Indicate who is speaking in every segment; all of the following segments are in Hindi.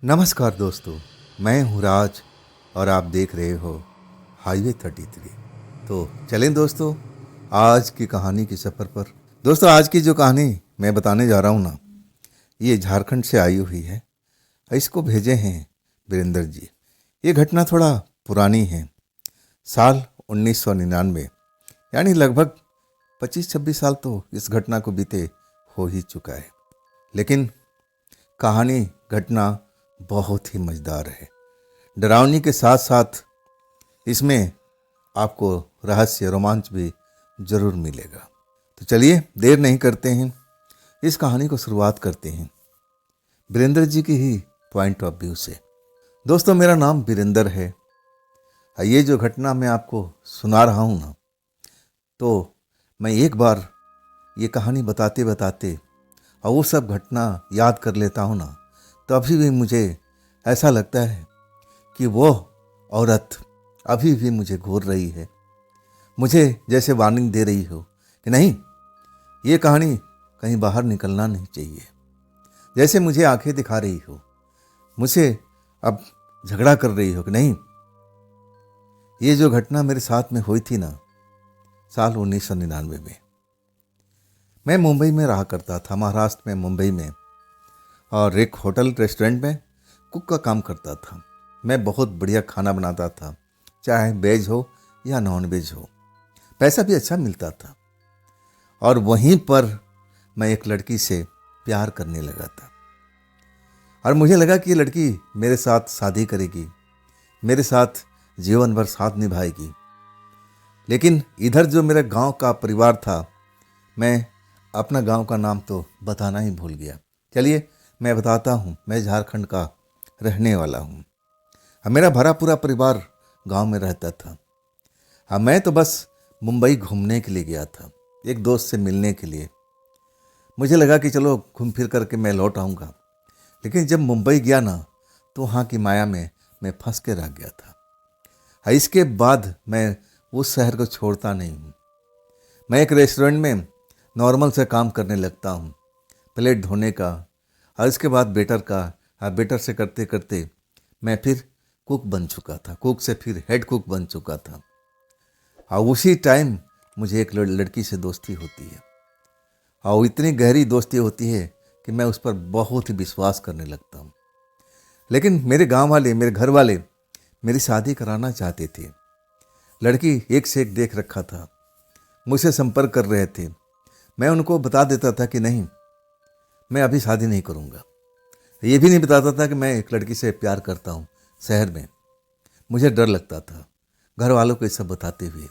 Speaker 1: नमस्कार दोस्तों, मैं हूँ राज और आप देख रहे हो हाईवे 33। तो चलें दोस्तों आज की कहानी के सफ़र पर। दोस्तों आज की जो कहानी मैं बताने जा रहा हूँ ना, ये झारखंड से आई हुई है। इसको भेजे हैं वीरेंद्र जी। ये घटना थोड़ा पुरानी है, साल 1999, यानी लगभग 25-26 साल तो इस घटना को बीते हो ही चुका है। लेकिन कहानी घटना बहुत ही मज़ेदार है। डरावनी के साथ साथ इसमें आपको रहस्य रोमांच भी ज़रूर मिलेगा। तो चलिए देर नहीं करते हैं, इस कहानी को शुरुआत करते हैं वीरेंद्र जी की ही पॉइंट ऑफ व्यू से। दोस्तों मेरा नाम वीरेंद्र है। ये जो घटना मैं आपको सुना रहा हूँ ना, तो मैं एक बार ये कहानी बताते बताते और वो सब घटना याद कर लेता हूँ ना, तो अभी भी मुझे ऐसा लगता है कि वो औरत अभी भी मुझे घूर रही है, मुझे जैसे वार्निंग दे रही हो कि नहीं, ये कहानी कहीं बाहर निकलना नहीं चाहिए। जैसे मुझे आंखें दिखा रही हो, मुझसे अब झगड़ा कर रही हो कि नहीं, ये जो घटना मेरे साथ में हुई थी ना साल 1999 में। मैं मुंबई में रहा करता था, महाराष्ट्र में मुंबई में, और एक होटल रेस्टोरेंट में कुक का काम करता था। मैं बहुत बढ़िया खाना बनाता था, चाहे वेज हो या नॉन वेज हो। पैसा भी अच्छा मिलता था। और वहीं पर मैं एक लड़की से प्यार करने लगा था और मुझे लगा कि ये लड़की मेरे साथ शादी करेगी, मेरे साथ जीवन भर साथ निभाएगी। लेकिन इधर जो मेरे गांव का परिवार था, मैं अपना गांव का नाम तो बताना ही भूल गया। चलिए मैं बताता हूँ, मैं झारखंड का रहने वाला हूँ। मेरा भरा पूरा परिवार गांव में रहता था। मैं तो बस मुंबई घूमने के लिए गया था, एक दोस्त से मिलने के लिए। मुझे लगा कि चलो घूम फिर करके मैं लौट आऊँगा। लेकिन जब मुंबई गया ना, तो वहाँ की माया में मैं फंस के रह गया था। इसके बाद मैं उस शहर को छोड़ता नहीं हूँ। मैं एक रेस्टोरेंट में नॉर्मल से काम करने लगता हूँ, प्लेट धोने का, और इसके बाद वेटर का, वेटर से करते करते मैं फिर कुक बन चुका था, कुक से फिर हेड कुक बन चुका था। और उसी टाइम मुझे एक लड़की से दोस्ती होती है, और इतनी गहरी दोस्ती होती है कि मैं उस पर बहुत ही विश्वास करने लगता हूँ। लेकिन मेरे गांव वाले, मेरे घर वाले मेरी शादी कराना चाहते थे। लड़की एक से एक देख रखा था, मुझसे संपर्क कर रहे थे। मैं उनको बता देता था कि नहीं, मैं अभी शादी नहीं करूँगा। ये भी नहीं बताता था कि मैं एक लड़की से प्यार करता हूँ शहर में। मुझे डर लगता था घर वालों को ये सब बताते हुए।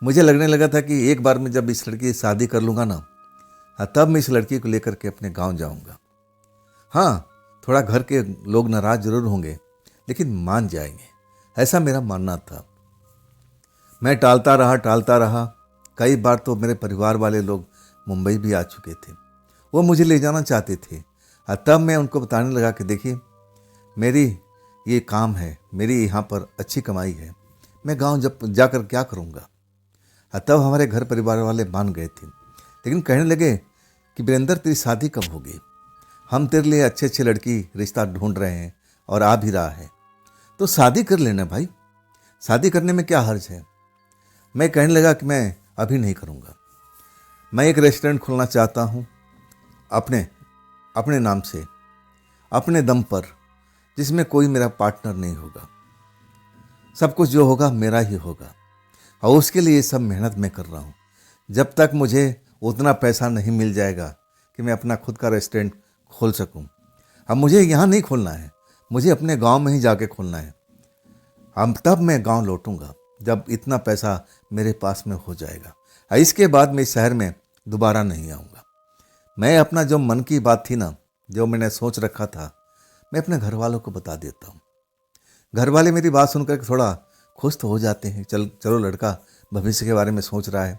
Speaker 1: मुझे लगने लगा था कि एक बार मैं जब इस लड़की से शादी कर लूँगा ना, तब मैं इस लड़की को लेकर के अपने गांव जाऊँगा। हाँ, थोड़ा घर के लोग नाराज़ जरूर होंगे, लेकिन मान जाएंगे, ऐसा मेरा मानना था। मैं टालता रहा। कई बार तो मेरे परिवार वाले लोग मुंबई भी आ चुके थे, वो मुझे ले जाना चाहते थे। तब मैं उनको बताने लगा कि देखिए, मेरी ये काम है, मेरी यहाँ पर अच्छी कमाई है, मैं गांव जब जाकर क्या करूँगा। तब हमारे घर परिवार वाले मान गए थे। लेकिन कहने लगे कि वीरेंद्र, तेरी शादी कब होगी? हम तेरे लिए अच्छे अच्छे लड़की रिश्ता ढूंढ रहे हैं और आ भी रहा है, तो शादी कर लेना भाई, शादी करने में क्या हर्ज है। मैं कहने लगा कि मैं अभी नहीं करूँगा। मैं एक रेस्टोरेंट खोलना चाहता हूँ अपने अपने नाम से, अपने दम पर, जिसमें कोई मेरा पार्टनर नहीं होगा। सब कुछ जो होगा मेरा ही होगा, और उसके लिए सब मेहनत मैं कर रहा हूँ। जब तक मुझे उतना पैसा नहीं मिल जाएगा कि मैं अपना खुद का रेस्टोरेंट खोल सकूँ। अब मुझे यहाँ नहीं खोलना है, मुझे अपने गांव में ही जाके खोलना है। अब तब मैं गांव लौटूंगा जब इतना पैसा मेरे पास में हो जाएगा। इसके बाद मैं इस शहर में दोबारा नहीं आऊँगा। मैं अपना जो मन की बात थी ना, जो मैंने सोच रखा था, मैं अपने घर वालों को बता देता हूँ। घर वाले मेरी बात सुनकर थोड़ा खुश तो हो जाते हैं, चलो लड़का भविष्य के बारे में सोच रहा है।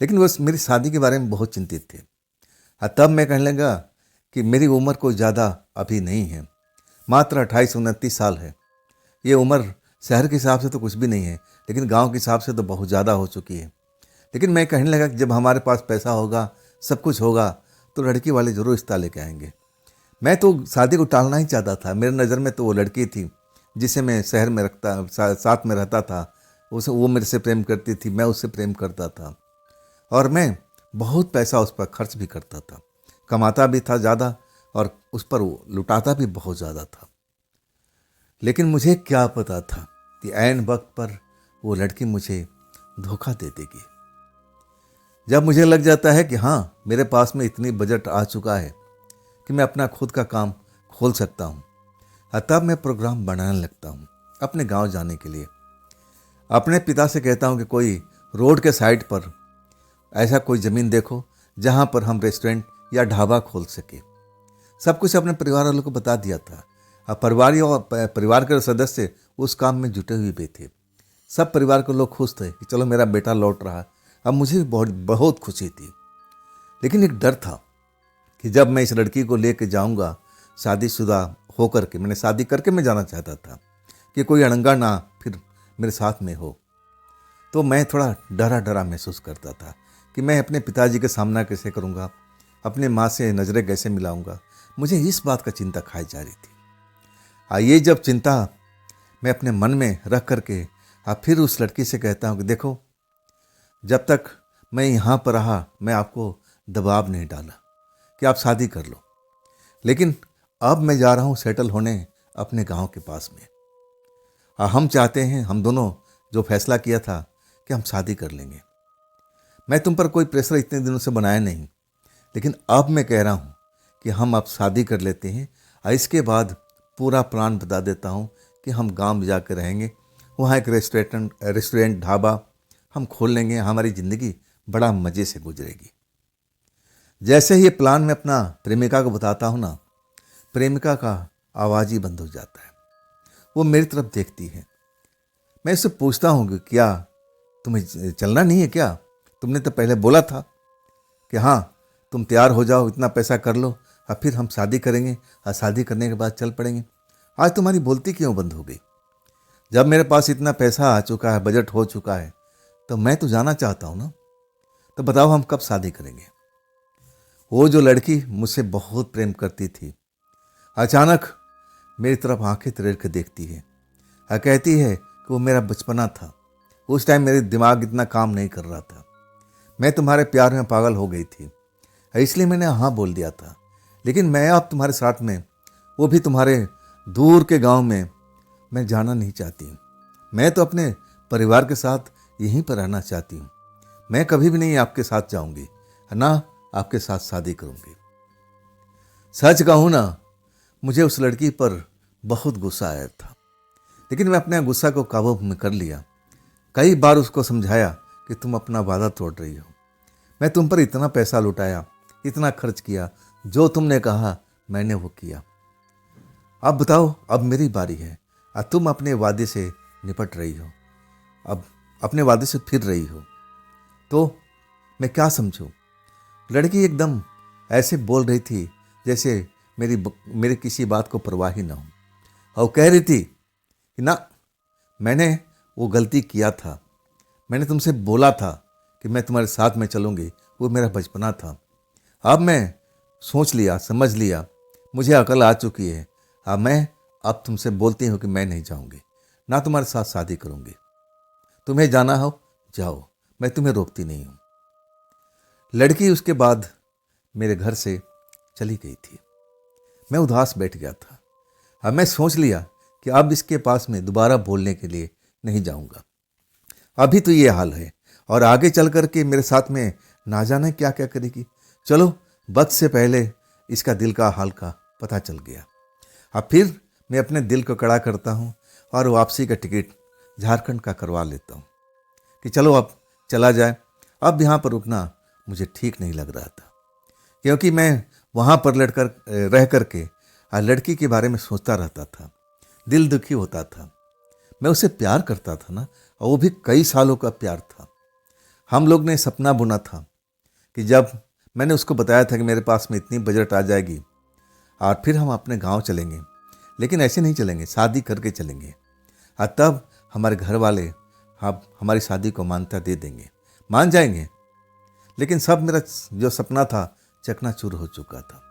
Speaker 1: लेकिन वो मेरी शादी के बारे में बहुत चिंतित थे। तब मैं कहने लगा कि मेरी उम्र कोई ज़्यादा अभी नहीं है, मात्र 28-29 साल है। ये उम्र शहर के हिसाब से तो कुछ भी नहीं है, लेकिन गांव के हिसाब से तो बहुत ज़्यादा हो चुकी है। लेकिन मैं कहने लगा कि जब हमारे पास पैसा होगा, सब कुछ होगा, तो लड़की वाले ज़रूर रिश्ता लेके आएंगे। मैं तो शादी को टालना ही चाहता था। मेरे नज़र में तो वो लड़की थी जिसे मैं शहर में साथ में रहता था। उसे वो मेरे से प्रेम करती थी, मैं उससे प्रेम करता था और मैं बहुत पैसा उस पर खर्च भी करता था, कमाता भी था ज़्यादा और उस पर वो लुटाता भी बहुत ज़्यादा था। लेकिन मुझे क्या पता था कि ऐन वक्त पर वो लड़की मुझे धोखा दे देगी। जब मुझे लग जाता है कि हाँ, मेरे पास में इतनी बजट आ चुका है कि मैं अपना खुद का काम खोल सकता हूँ, तब मैं प्रोग्राम बनाने लगता हूँ अपने गांव जाने के लिए। अपने पिता से कहता हूँ कि कोई रोड के साइड पर ऐसा कोई ज़मीन देखो जहाँ पर हम रेस्टोरेंट या ढाबा खोल सके। सब कुछ अपने परिवार वालों को बता दिया था। अब परिवार के सदस्य उस काम में जुटे हुए भी थे। सब परिवार के लोग खुश थे कि चलो मेरा बेटा लौट रहा। अब मुझे भी बहुत बहुत खुशी थी। लेकिन एक डर था कि जब मैं इस लड़की को लेकर जाऊंगा शादीशुदा होकर के, मैंने शादी करके मैं जाना चाहता था, कि कोई अड़ंगा ना फिर मेरे साथ में हो। तो मैं थोड़ा डरा डरा महसूस करता था कि मैं अपने पिताजी का सामना कैसे करूंगा, अपने माँ से नज़रें कैसे मिलाऊंगा। मुझे इस बात का चिंता खाई जा रही थी। ये जब चिंता मैं अपने मन में रख करके फिर उस लड़की से कहता हूँ कि देखो, जब तक मैं यहाँ पर रहा मैं आपको दबाव नहीं डाला कि आप शादी कर लो, लेकिन अब मैं जा रहा हूँ सेटल होने अपने गांव के पास में। हम चाहते हैं, हम दोनों जो फैसला किया था कि हम शादी कर लेंगे। मैं तुम पर कोई प्रेशर इतने दिनों से बनाया नहीं, लेकिन अब मैं कह रहा हूँ कि हम अब शादी कर लेते हैं और इसके बाद पूरा प्लान बता देता हूँ कि हम गांव में जाकर रहेंगे। वहाँ एक रेस्टोरेंट ढाबा हम खोल लेंगे, हमारी ज़िंदगी बड़ा मज़े से गुजरेगी। जैसे ही ये प्लान मैं अपना प्रेमिका को बताता हूँ ना, प्रेमिका का आवाज़ ही बंद हो जाता है। वो मेरी तरफ देखती है। मैं इससे पूछता हूँ कि क्या तुम्हें चलना नहीं है क्या? तुमने तो पहले बोला था कि हाँ तुम तैयार हो जाओ, इतना पैसा कर लो और फिर हम शादी करेंगे और शादी करने के बाद चल पड़ेंगे। आज तुम्हारी बोलती क्यों बंद हो गई? जब मेरे पास इतना पैसा आ चुका है, बजट हो चुका है, तो मैं तो जाना चाहता हूँ ना। तो बताओ हम कब शादी करेंगे? वो जो लड़की मुझसे बहुत प्रेम करती थी, अचानक मेरी तरफ आंखें तरेड़ के देखती है और कहती है कि वो मेरा बचपना था। उस टाइम मेरे दिमाग इतना काम नहीं कर रहा था। मैं तुम्हारे प्यार में पागल हो गई थी, इसलिए मैंने हाँ बोल दिया था। लेकिन मैं अब तुम्हारे साथ में, वो भी तुम्हारे दूर के गांव में, मैं जाना नहीं चाहती हूँ। मैं तो अपने परिवार के साथ यहीं पर रहना चाहती हूँ। मैं कभी भी नहीं आपके साथ जाऊंगी, ना आपके साथ शादी करूंगी। सच कहूँ ना, मुझे उस लड़की पर बहुत गुस्सा आया था, लेकिन मैं अपने गुस्सा को काबू में कर लिया। कई बार उसको समझाया कि तुम अपना वादा तोड़ रही हो। मैं तुम पर इतना पैसा लुटाया, इतना खर्च किया, जो तुमने कहा मैंने वो किया। अब बताओ, अब मेरी बारी है और तुम अपने वादे से निपट रही हो, अब अपने वादे से फिर रही हो, तो मैं क्या समझूं? लड़की एकदम ऐसे बोल रही थी जैसे मेरी किसी बात को परवाह ही ना हो, और कह रही थी कि ना, मैंने वो गलती किया था। मैंने तुमसे बोला था कि मैं तुम्हारे साथ में चलूँगी, वो मेरा बचपना था। अब मैं सोच लिया, समझ लिया, मुझे अकल आ चुकी है। मैं अब तुमसे बोलती हूँ कि मैं नहीं जाऊँगी, ना तुम्हारे साथ शादी करूँगी। तुम्हें जाना हो जाओ, मैं तुम्हें रोकती नहीं हूँ। लड़की उसके बाद मेरे घर से चली गई थी। मैं उदास बैठ गया था। अब मैं सोच लिया कि अब इसके पास में दोबारा बोलने के लिए नहीं जाऊँगा। अभी तो ये हाल है और आगे चल कर के मेरे साथ में ना जाने क्या क्या करेगी। चलो, वक्त से पहले इसका दिल का हाल का पता चल गया। अब फिर मैं अपने दिल को कड़ा करता हूँ और वापसी का टिकट झारखंड का करवा लेता हूँ कि चलो अब चला जाए। अब यहाँ पर रुकना मुझे ठीक नहीं लग रहा था, क्योंकि मैं वहाँ पर रह करके लड़की के बारे में सोचता रहता था, दिल दुखी होता था। मैं उसे प्यार करता था ना, और वो भी कई सालों का प्यार था। हम लोग ने सपना बुना था कि जब मैंने उसको बताया था कि मेरे पास में इतनी बजट आ जाएगी और फिर हम अपने गांव चलेंगे, लेकिन ऐसे नहीं चलेंगे, शादी करके चलेंगे। और तब हमारे घर वाले हमारी शादी को मान्यता दे देंगे, मान जाएंगे। लेकिन सब मेरा जो सपना था चकनाचूर हो चुका था।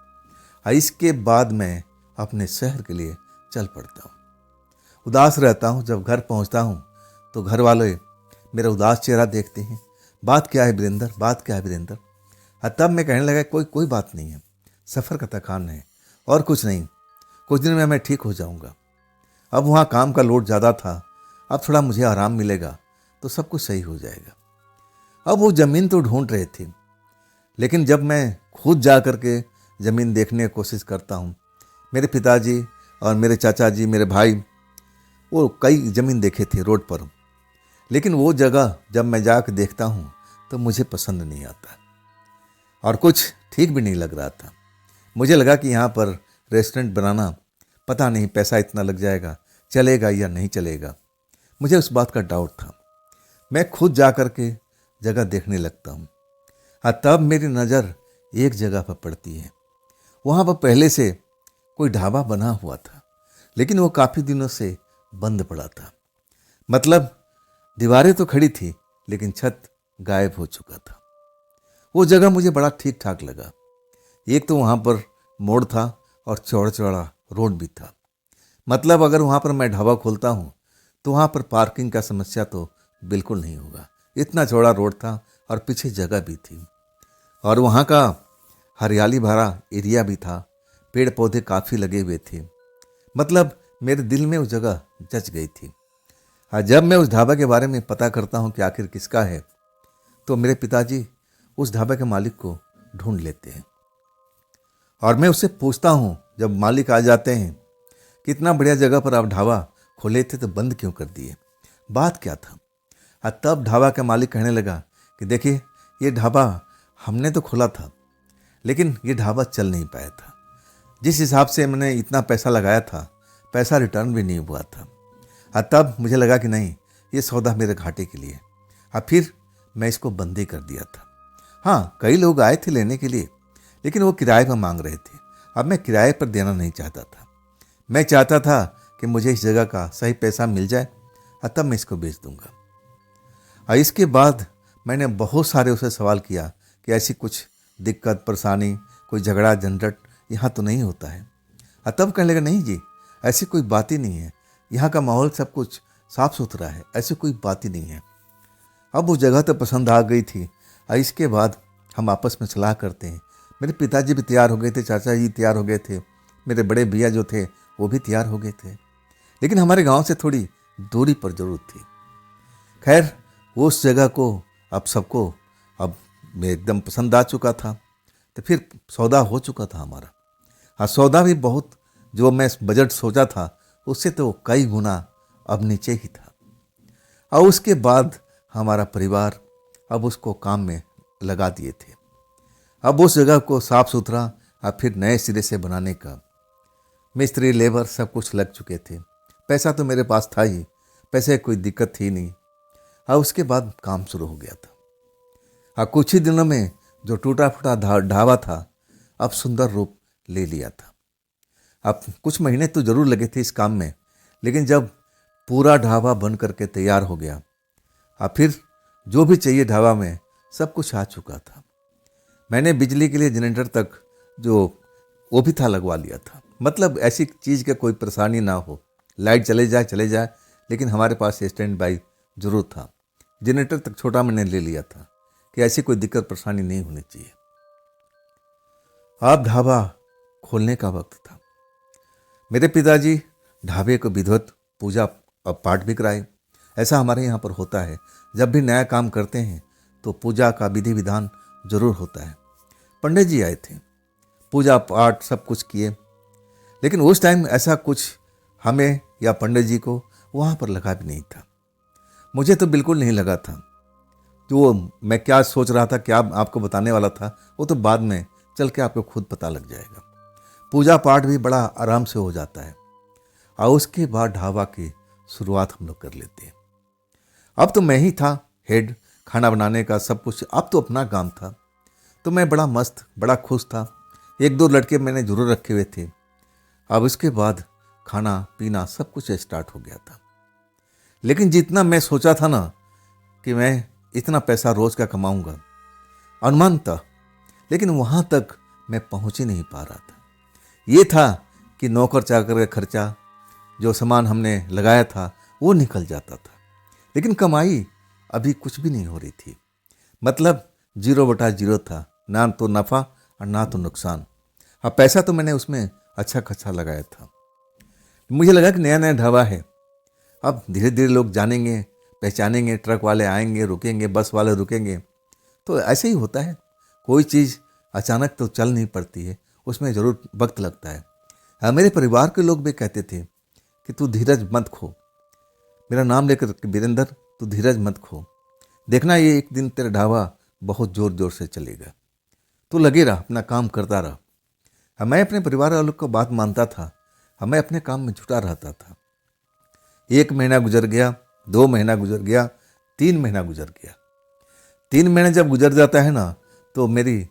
Speaker 1: इसके बाद मैं अपने शहर के लिए चल पड़ता हूँ। उदास रहता हूँ। जब घर पहुँचता हूँ तो घर वाले मेरा उदास चेहरा देखते हैं। बात क्या है वीरेंद्र, बात क्या है वीरेंद्र? तब मैं कहने लगा कोई कोई बात नहीं है, सफ़र का थकान है और कुछ नहीं, कुछ दिन में मैं ठीक हो जाऊँगा। अब वहाँ काम का लोड ज़्यादा था, अब थोड़ा मुझे आराम मिलेगा तो सब कुछ सही हो जाएगा। अब वो ज़मीन तो ढूंढ रहे थे, लेकिन जब मैं खुद जा कर के ज़मीन देखने की कोशिश करता हूँ, मेरे पिताजी और मेरे चाचा जी, मेरे भाई, वो कई ज़मीन देखे थे रोड पर, लेकिन वो जगह जब मैं जाकर देखता हूँ तो मुझे पसंद नहीं आता और कुछ ठीक भी नहीं लग रहा था। मुझे लगा कि यहाँ पर रेस्टोरेंट बनाना, पता नहीं पैसा इतना लग जाएगा, चलेगा या नहीं चलेगा। मुझे उस बात का डाउट था। मैं खुद जा कर के जगह देखने लगता हूँ। तब मेरी नज़र एक जगह पर पड़ती है। वहाँ पर पहले से कोई ढाबा बना हुआ था, लेकिन वो काफ़ी दिनों से बंद पड़ा था। मतलब दीवारें तो खड़ी थी, लेकिन छत गायब हो चुका था। वो जगह मुझे बड़ा ठीक ठाक लगा। एक तो वहाँ पर मोड़ था और चौड़ा चौड़ा रोड भी था। मतलब अगर वहाँ पर मैं ढाबा खोलता हूँ तो वहाँ पर पार्किंग का समस्या तो बिल्कुल नहीं होगा। इतना चौड़ा रोड था और पीछे जगह भी थी और वहाँ का हरियाली भरा एरिया भी था, पेड़ पौधे काफ़ी लगे हुए थे। मतलब मेरे दिल में वो जगह जच गई थी। जब मैं उस ढाबा के बारे में पता करता हूँ कि आखिर किसका है, तो मेरे पिताजी उस ढाबा के मालिक को ढूंढ लेते हैं और मैं उससे पूछता हूँ, जब मालिक आ जाते हैं, कितना बढ़िया जगह पर आप ढाबा खोले थे तो बंद क्यों कर दिए, बात क्या था? तब ढाबा का मालिक कहने लगा कि देखिए, ये ढाबा हमने तो खोला था, लेकिन ये ढाबा चल नहीं पाया था। जिस हिसाब से मैंने इतना पैसा लगाया था, पैसा रिटर्न भी नहीं हुआ था। तब मुझे लगा कि नहीं, ये सौदा मेरे घाटे के लिए। फिर मैं इसको बंद ही कर दिया था। हाँ, कई लोग आए थे लेने के लिए, लेकिन वो किराए पर मांग रहे थे। अब मैं किराए पर देना नहीं चाहता था। मैं चाहता था कि मुझे इस जगह का सही पैसा मिल जाए, तब मैं इसको बेच दूंगा। इसके बाद मैंने बहुत सारे उसे सवाल किया कि ऐसी कुछ दिक्कत परेशानी, कोई झगड़ा झंझट यहाँ तो नहीं होता है? तब कहने लगा नहीं जी, ऐसी कोई बात ही नहीं है, यहाँ का माहौल सब कुछ साफ सुथरा है, ऐसी कोई बात ही नहीं है। अब वो जगह तो पसंद आ गई थी। इसके बाद हम आपस में सलाह करते हैं। मेरे पिताजी भी तैयार हो गए थे, चाचा जी तैयार हो गए थे, मेरे बड़े भैया जो थे वो भी तैयार हो गए थे, लेकिन हमारे गांव से थोड़ी दूरी पर जरूर थी। खैर, उस जगह को अब सबको अब एकदम पसंद आ चुका था, तो फिर सौदा हो चुका था हमारा। सौदा भी बहुत, जो मैं बजट सोचा था उससे तो कई गुना अब नीचे ही था। और उसके बाद हमारा परिवार अब उसको काम में लगा दिए थे। अब उस जगह को साफ सुथरा और फिर नए सिरे से बनाने का मिस्त्री लेबर सब कुछ लग चुके थे। पैसा तो मेरे पास था ही, पैसे कोई दिक्कत थी नहीं। और उसके बाद काम शुरू हो गया था। कुछ ही दिनों में जो टूटा फूटा ढाबा था अब सुंदर रूप ले लिया था। अब कुछ महीने तो जरूर लगे थे इस काम में, लेकिन जब पूरा ढाबा बन करके तैयार हो गया, फिर जो भी चाहिए ढाबा में सब कुछ आ चुका था। मैंने बिजली के लिए जनरेटर तक जो वो भी था लगवा लिया था। मतलब ऐसी चीज़ का कोई परेशानी ना हो, लाइट चले जाए, लेकिन हमारे पास स्टैंड बाई जरूर था। जनरेटर तक छोटा मैंने ले लिया था कि ऐसी कोई दिक्कत परेशानी नहीं होनी चाहिए। अब ढाबा खोलने का वक्त था। मेरे पिताजी ढाबे को विधिवत पूजा और पाठ भी कराए। ऐसा हमारे यहाँ पर होता है, जब भी नया काम करते हैं तो पूजा का विधि विधान जरूर होता है। पंडित जी आए थे, पूजा पाठ सब कुछ किए, लेकिन उस टाइम ऐसा कुछ हमें या पंडित जी को वहाँ पर लगा भी नहीं था। मुझे तो बिल्कुल नहीं लगा था। जो मैं क्या सोच रहा था, क्या आपको बताने वाला था, वो तो बाद में चल के आपको खुद पता लग जाएगा। पूजा पाठ भी बड़ा आराम से हो जाता है और उसके बाद ढाबा की शुरुआत हम लोग कर लेते हैं। अब तो मैं ही था हेड, खाना बनाने का सब कुछ अब तो अपना काम था, तो मैं बड़ा मस्त, बड़ा खुश था। एक दो लड़के मैंने जरूर रखे हुए थे। अब इसके बाद खाना पीना सब कुछ स्टार्ट हो गया था। लेकिन जितना मैं सोचा था ना कि मैं इतना पैसा रोज का कमाऊंगा, अनुमान था, लेकिन वहाँ तक मैं पहुँच ही नहीं पा रहा था। ये था कि नौकर चाकर का खर्चा, जो सामान हमने लगाया था वो निकल जाता था, लेकिन कमाई अभी कुछ भी नहीं हो रही थी। मतलब 0/0 था, ना तो नफ़ा और ना तो नुकसान। अब पैसा तो मैंने उसमें अच्छा खासा लगाया था। मुझे लगा कि नया नया ढाबा है, अब धीरे धीरे लोग जानेंगे, पहचानेंगे, ट्रक वाले आएंगे, रुकेंगे, बस वाले रुकेंगे। तो ऐसे ही होता है, कोई चीज़ अचानक तो चल नहीं पड़ती है, उसमें ज़रूर वक्त लगता है। मेरे परिवार के लोग भी कहते थे कि तू धीरज मत खो, मेरा नाम लेकर कि वीरेंद्र तू धीरज मत खो, देखना ये एक दिन तेरा ढाबा बहुत ज़ोर ज़ोर से चलेगा, तू लगे रहा, अपना काम करता रहा। मैं अपने परिवार वालों को बात मानता था, मैं अपने काम में जुटा रहता था। 1 महीना गुजर गया, 2 महीना गुजर गया, 3 महीना गुजर गया। 3 महीने जब गुजर जाता है ना, तो मेरी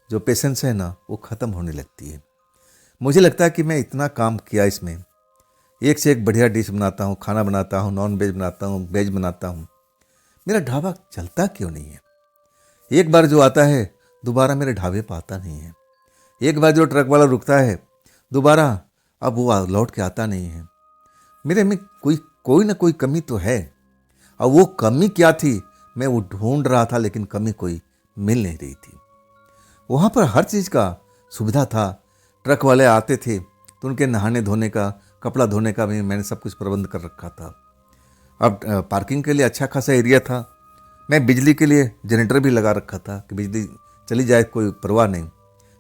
Speaker 1: जो पेशेंस है ना वो ख़त्म होने लगती है। मुझे लगता है कि मैं इतना काम किया इसमें, एक से एक बढ़िया डिश बनाता हूँ, खाना बनाता हूँ, नॉन वेज बनाता हूँ, वेज बनाता हूँ, मेरा ढाबा चलता क्यों नहीं है? एक बार जो आता है दोबारा मेरे ढाबे पर आता नहीं है। एक बार जो ट्रक वाला रुकता है दोबारा अब वो लौट के आता नहीं है। मेरे में कोई ना कोई कमी तो है। अब वो कमी क्या थी मैं वो ढूंढ रहा था, लेकिन कमी कोई मिल नहीं रही थी। वहाँ पर हर चीज़ का सुविधा था, ट्रक वाले आते थे तो उनके नहाने धोने का, कपड़ा धोने का भी मैंने सब कुछ प्रबंध कर रखा था। अब पार्किंग के लिए अच्छा खासा एरिया था। मैं बिजली के लिए जनरेटर भी लगा रखा था कि बिजली चली जाए कोई परवाह नहीं,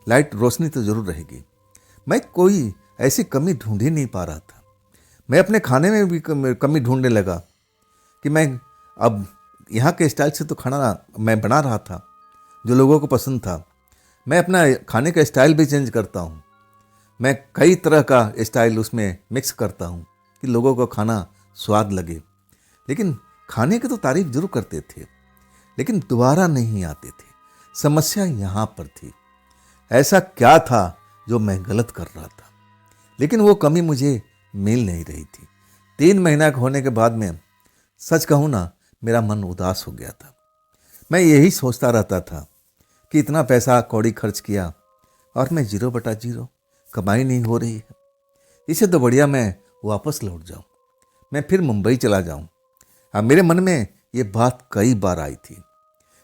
Speaker 1: लाइट रोशनी तो ज़रूर रहेगी। मैं कोई ऐसी कमी ढूंढ ही नहीं पा रहा था। मैं अपने खाने में भी कमी ढूंढने लगा कि मैं अब यहाँ के स्टाइल से तो खाना मैं बना रहा था जो लोगों को पसंद था। मैं अपना खाने का स्टाइल भी चेंज करता हूँ, मैं कई तरह का स्टाइल उसमें मिक्स करता हूँ कि लोगों को खाना स्वाद लगे। लेकिन खाने की तो तारीफ जरूर करते थे, लेकिन दोबारा नहीं आते थे। समस्या यहाँ पर थी, ऐसा क्या था जो मैं गलत कर रहा था, लेकिन वो कमी मुझे मिल नहीं रही थी। 3 महीना होने के बाद में सच कहूँ ना, मेरा मन उदास हो गया था। मैं यही सोचता रहता था कि इतना पैसा कौड़ी खर्च किया और मैं 0/0 कमाई नहीं हो रही है। इससे तो बढ़िया मैं वापस लौट जाऊं, मैं फिर मुंबई चला जाऊं। अब मेरे मन में ये बात कई बार आई थी,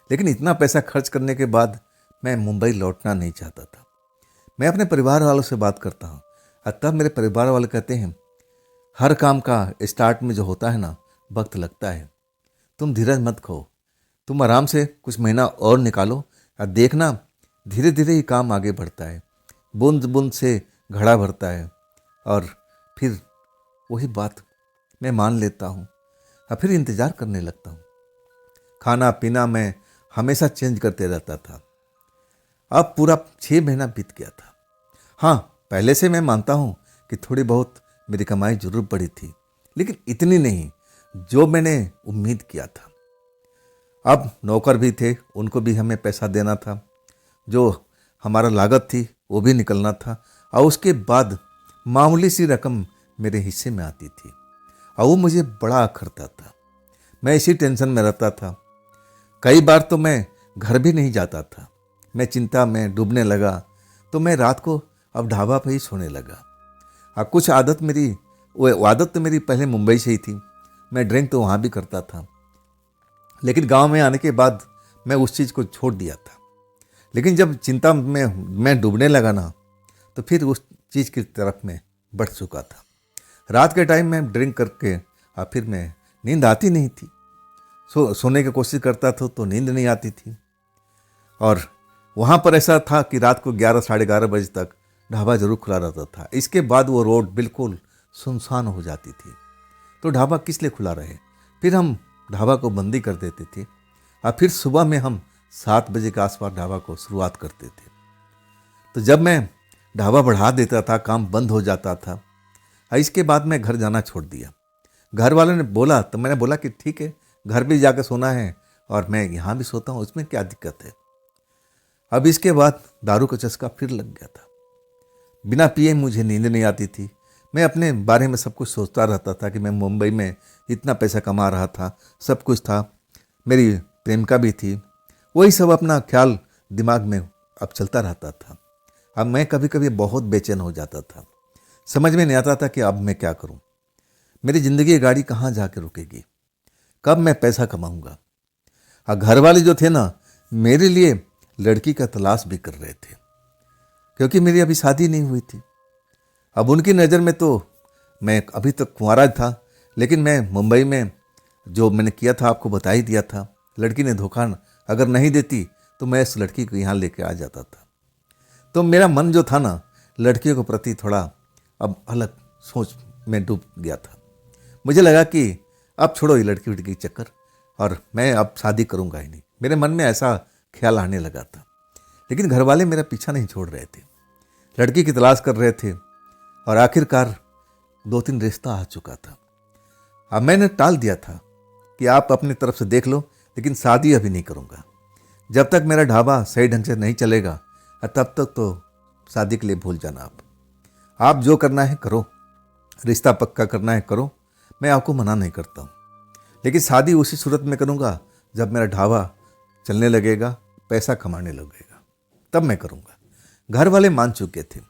Speaker 1: लेकिन इतना पैसा खर्च करने के बाद मैं मुंबई लौटना नहीं चाहता था। मैं अपने परिवार वालों से बात करता हूँ और तब मेरे परिवार वाले कहते हैं, हर काम का स्टार्ट में जो होता है ना वक्त लगता है, तुम धीरज मत खो, तुम आराम से कुछ महीना और निकालो और देखना धीरे धीरे ही काम आगे बढ़ता है, बूंद बूंद से घड़ा भरता है। और फिर वही बात मैं मान लेता हूँ और फिर इंतज़ार करने लगता हूँ। खाना पीना मैं हमेशा चेंज करते रहता था। अब पूरा 6 महीना बीत गया था। हाँ, पहले से मैं मानता हूँ कि थोड़ी बहुत मेरी कमाई जरूर बढ़ी थी, लेकिन इतनी नहीं जो मैंने उम्मीद किया था। अब नौकर भी थे, उनको भी हमें पैसा देना था, जो हमारा लागत थी वो भी निकलना था, और उसके बाद मामूली सी रकम मेरे हिस्से में आती थी और वो मुझे बड़ा अखरता था। मैं इसी टेंशन में रहता था। कई बार तो मैं घर भी नहीं जाता था। मैं चिंता में डूबने लगा तो मैं रात को अब ढाबा पर ही सोने लगा। कुछ आदत मेरी, वो आदत तो मेरी पहले मुंबई से ही थी। मैं ड्रिंक तो वहाँ भी करता था, लेकिन गांव में आने के बाद मैं उस चीज़ को छोड़ दिया था। लेकिन जब चिंता में मैं डूबने लगा ना, तो फिर उस चीज़ की तरफ मैं बढ़ चुका था। रात के टाइम में ड्रिंक करके और फिर मैं नींद आती नहीं थी, सोने की कोशिश करता था तो नींद नहीं आती थी। और वहाँ पर ऐसा था कि रात को 11 साढ़े 11 बजे तक ढाबा जरूर खुला रहता था। इसके बाद वो रोड बिल्कुल सुनसान हो जाती थी, तो ढाबा किस लिए खुला रहे। फिर हम ढाबा को बंदी कर देते थे और फिर सुबह में हम 7 बजे के आसपास ढाबा को शुरुआत करते थे। तो जब मैं ढाबा बढ़ा देता था, काम बंद हो जाता था। इसके बाद मैं घर जाना छोड़ दिया। घर वालों ने बोला तो मैंने बोला कि ठीक है, घर भी जाकर सोना है और मैं यहाँ भी सोता हूँ, उसमें क्या दिक्कत है। अब इसके बाद दारू का चस्का फिर लग गया था। बिना पिए मुझे नींद नहीं आती थी। मैं अपने बारे में सब कुछ सोचता रहता था कि मैं मुंबई में इतना पैसा कमा रहा था, सब कुछ था, मेरी प्रेमिका भी थी, वही सब अपना ख्याल दिमाग में अब चलता रहता था। अब मैं कभी कभी बहुत बेचैन हो जाता था। समझ में नहीं आता था कि अब मैं क्या करूं। मेरी जिंदगी की गाड़ी कहाँ जाके रुकेगी, कब मैं पैसा कमाऊंगा। और घर वाले जो थे ना, मेरे लिए लड़की का तलाश भी कर रहे थे, क्योंकि मेरी अभी शादी नहीं हुई थी। अब उनकी नज़र में तो मैं अभी तक कुंवारा था, लेकिन मैं मुंबई में जो मैंने किया था आपको बता ही दिया था। लड़की ने धोखा अगर नहीं देती तो मैं इस लड़की को यहाँ लेके आ जाता था। तो मेरा मन जो था ना, लड़कियों के प्रति थोड़ा अब अलग सोच में डूब गया था। मुझे लगा कि अब छोड़ो ये लड़की वड़की के चक्कर, और मैं अब शादी करूँगा ही नहीं। मेरे मन में ऐसा ख्याल आने लगा था। लेकिन घर वाले मेरा पीछा नहीं छोड़ रहे थे, लड़की की तलाश कर रहे थे, और आखिरकार 2-3 रिश्ता आ चुका था। अब मैंने टाल दिया था कि आप अपनी तरफ से देख लो, लेकिन शादी अभी नहीं करूँगा। जब तक मेरा ढाबा सही ढंग से नहीं चलेगा तब तक तो शादी के लिए भूल जाना। आप जो करना है करो, रिश्ता पक्का करना है करो, मैं आपको मना नहीं करता हूँ। लेकिन शादी उसी सूरत में करूँगा जब मेरा ढाबा चलने लगेगा, पैसा कमाने लगेगा, तब मैं करूँगा। घर वाले मान चुके थे।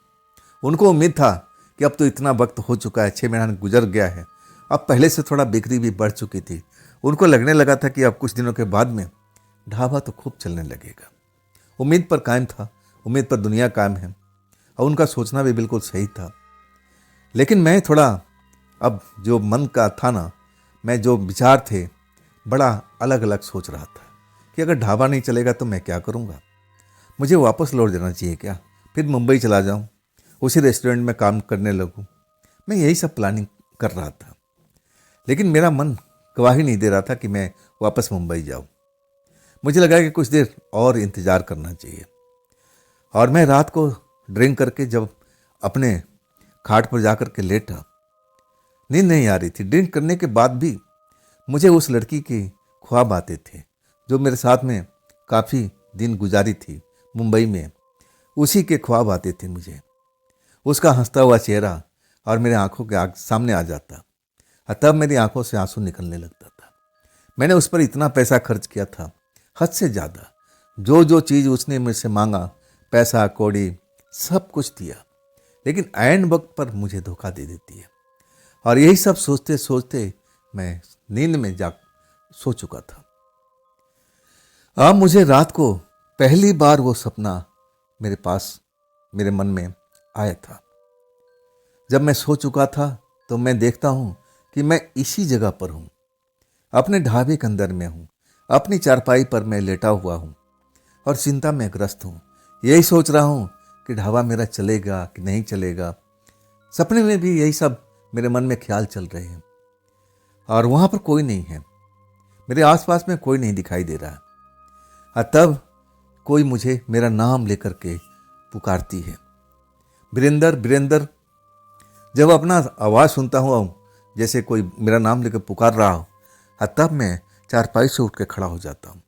Speaker 1: उनको उम्मीद था कि अब तो इतना वक्त हो चुका है, 6 महीना गुजर गया है, अब पहले से थोड़ा बिक्री भी बढ़ चुकी थी। उनको लगने लगा था कि अब कुछ दिनों के बाद में ढाबा तो खूब चलने लगेगा। उम्मीद पर कायम था, उम्मीद पर दुनिया कायम है, और उनका सोचना भी बिल्कुल सही था। लेकिन मैं थोड़ा अब जो मन का था ना, मैं जो विचार थे बड़ा अलग अलग सोच रहा था कि अगर ढाबा नहीं चलेगा तो मैं क्या करूँगा। मुझे वापस लौट जाना चाहिए क्या, फिर मुंबई चला जाऊँ, उसी रेस्टोरेंट में काम करने लगूँ। मैं यही सब प्लानिंग कर रहा था। लेकिन मेरा मन गवाही नहीं दे रहा था कि मैं वापस मुंबई जाऊँ। मुझे लगा कि कुछ देर और इंतज़ार करना चाहिए। और मैं रात को ड्रिंक करके जब अपने खाट पर जाकर के लेटा, नींद नहीं आ रही थी। ड्रिंक करने के बाद भी मुझे उस लड़की के ख्वाब आते थे जो मेरे साथ में काफ़ी दिन गुजारी थी मुंबई में। उसी के ख्वाब आते थे मुझे। उसका हंसता हुआ चेहरा और मेरे आंखों के सामने आ जाता, और तब मेरी आंखों से आंसू निकलने लगता था। मैंने उस पर इतना पैसा खर्च किया था, हद से ज़्यादा। जो जो चीज़ उसने मुझसे मांगा, पैसा कौड़ी सब कुछ दिया, लेकिन ऐन वक्त पर मुझे धोखा दे देती है। और यही सब सोचते सोचते मैं नींद में जा सो चुका था। अब मुझे रात को पहली बार वो सपना मेरे मन में आया था। जब मैं सो चुका था तो मैं देखता हूँ कि मैं इसी जगह पर हूँ, अपने ढाबे के अंदर में हूँ, अपनी चारपाई पर मैं लेटा हुआ हूँ और चिंता में ग्रस्त हूँ। यही सोच रहा हूँ कि ढाबा मेरा चलेगा कि नहीं चलेगा। सपने में भी यही सब मेरे मन में ख्याल चल रहे हैं, और वहाँ पर कोई नहीं है, मेरे आसपास में कोई नहीं दिखाई दे रहा। और तब कोई मुझे मेरा नाम लेकर के पुकारती है, वीरेंद्र वीरेंद्र। जब अपना आवाज़ सुनता हूँ जैसे कोई मेरा नाम लेकर पुकार रहा हो, तब मैं चारपाई से उठ के खड़ा हो जाता हूँ।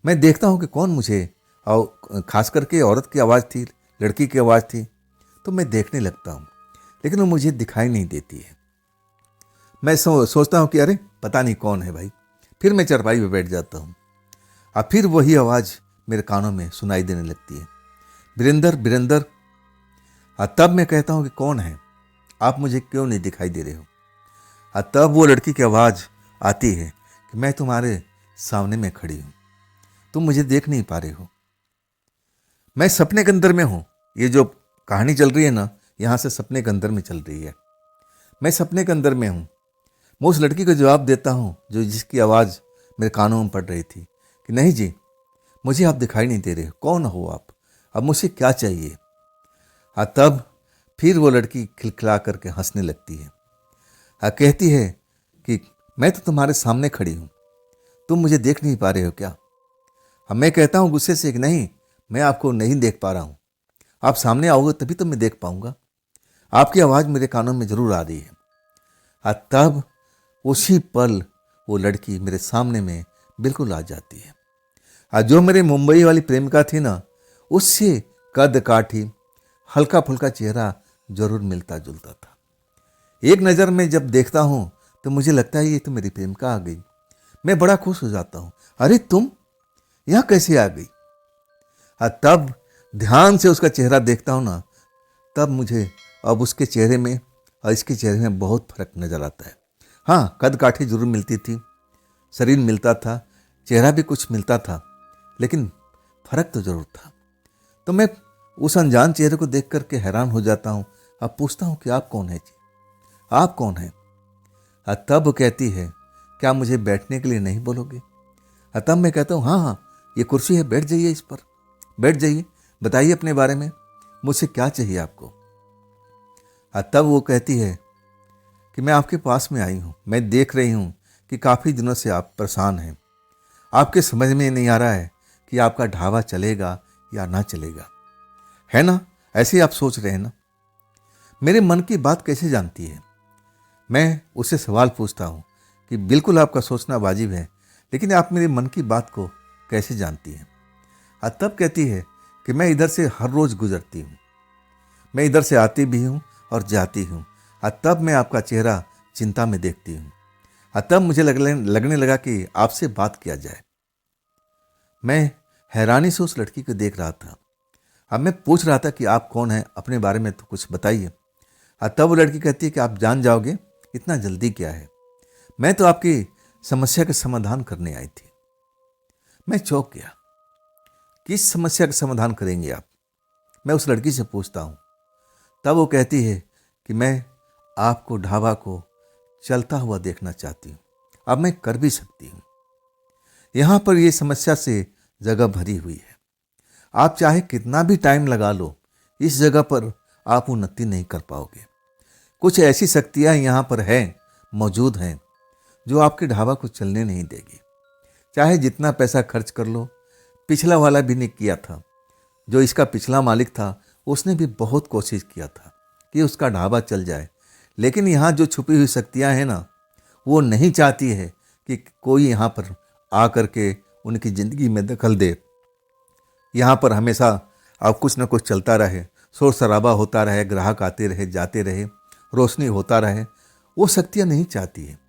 Speaker 1: मैं देखता हूँ कि कौन मुझे, और खास करके औरत की आवाज़ थी, लड़की की आवाज़ थी, तो मैं देखने लगता हूँ, लेकिन वो मुझे दिखाई नहीं देती है। मैं सोचता हूँ कि अरे पता नहीं कौन है भाई। फिर मैं चारपाई पे बैठ जाता हूँ, और फिर वही आवाज़ मेरे कानों में सुनाई देने लगती है, वीरेंद्र वीरेंद्र। और तब मैं कहता हूँ कि कौन है आप, मुझे क्यों नहीं दिखाई दे रहे हो। और तब वो लड़की की आवाज़ आती है कि मैं तुम्हारे सामने में खड़ी हूँ, तुम मुझे देख नहीं पा रहे हो। मैं सपने के अंदर में हूँ। ये जो कहानी चल रही है ना, यहाँ से सपने के अंदर में चल रही है। मैं सपने के अंदर में हूँ। मैं उस लड़की को जवाब देता हूँ जो जिसकी आवाज़ मेरे कानों में पड़ रही थी कि नहीं जी, मुझे आप दिखाई नहीं दे रहे, कौन हो आप, अब मुझे क्या चाहिए। और तब फिर वो लड़की खिलखिला करके हंसने लगती है और कहती है कि मैं तो तुम्हारे सामने खड़ी हूँ, तुम मुझे देख नहीं पा रहे हो क्या। अब मैं कहता हूँ गुस्से से कि नहीं, मैं आपको नहीं देख पा रहा हूँ, आप सामने आओगे तभी तो मैं देख पाऊँगा, आपकी आवाज़ मेरे कानों में ज़रूर आ रही है। और तब उसी पल वो लड़की मेरे सामने में बिल्कुल आ जाती है। और जो मेरे मुंबई वाली प्रेमिका थी ना, उससे कद काठी हल्का फुल्का चेहरा जरूर मिलता जुलता था। एक नज़र में जब देखता हूँ तो मुझे लगता है ये तो मेरी प्रेमिका आ गई। मैं बड़ा खुश हो जाता हूँ, अरे तुम यहाँ कैसे आ गई। और तब ध्यान से उसका चेहरा देखता हूँ ना, तब मुझे अब उसके चेहरे में और इसके चेहरे में बहुत फर्क नजर आता है। हाँ, कद काठी जरूर मिलती थी, शरीर मिलता था, चेहरा भी कुछ मिलता था, लेकिन फर्क तो जरूर था। तो मैं उस अनजान चेहरे को देख करके हैरान हो जाता हूँ। अब पूछता हूँ कि आप कौन है जी, आप कौन हैं? तब वो कहती है, क्या मुझे बैठने के लिए नहीं बोलोगे? तब मैं कहता हूँ, हाँ हाँ, ये कुर्सी है, बैठ जाइए, इस पर बैठ जाइए, बताइए अपने बारे में, मुझसे क्या चाहिए आपको? तब वो कहती है कि मैं आपके पास में आई हूँ, मैं देख रही हूँ कि काफ़ी दिनों से आप परेशान हैं, आपके समझ में नहीं आ रहा है कि आपका ढाबा चलेगा या ना चलेगा, है ना? ऐसे ही आप सोच रहे हैं ना? मेरे मन की बात कैसे जानती है? मैं उससे सवाल पूछता हूँ कि बिल्कुल आपका सोचना वाजिब है, लेकिन आप मेरे मन की बात को कैसे जानती हैं? तब कहती है कि मैं इधर से हर रोज़ गुजरती हूँ, मैं इधर से आती भी हूँ और जाती हूँ। तब मैं आपका चेहरा चिंता में देखती हूँ। तब मुझे लगने लगा कि आपसे बात किया जाए। मैं हैरानी से उस लड़की को देख रहा था। अब मैं पूछ रहा था कि आप कौन हैं, अपने बारे में तो कुछ बताइए। तब वो लड़की कहती है कि आप जान जाओगे, इतना जल्दी क्या है, मैं तो आपकी समस्या का समाधान करने आई थी। मैं चौंक गया। किस समस्या का समाधान करेंगे आप? मैं उस लड़की से पूछता हूँ। तब वो कहती है कि मैं आपको ढाबा को चलता हुआ देखना चाहती हूँ। अब मैं कर भी सकती हूँ। यहाँ पर ये समस्या से जगह भरी हुई है, आप चाहे कितना भी टाइम लगा लो, इस जगह पर आप उन्नति नहीं कर पाओगे। कुछ ऐसी शक्तियाँ यहाँ पर हैं, मौजूद हैं, जो आपके ढाबा को चलने नहीं देगी। चाहे जितना पैसा खर्च कर लो, पिछला वाला भी ने किया था, जो इसका पिछला मालिक था उसने भी बहुत कोशिश किया था कि उसका ढाबा चल जाए, लेकिन यहाँ जो छुपी हुई शक्तियाँ हैं ना, वो नहीं चाहती है कि कोई यहाँ पर आकर के उनकी ज़िंदगी में दखल दे। यहाँ पर हमेशा अब कुछ न कुछ चलता रहे, शोर शराबा होता रहे, ग्राहक आते रहे जाते रहे, रोशनी होता रहे। वो शक्तियाँ नहीं चाहती है।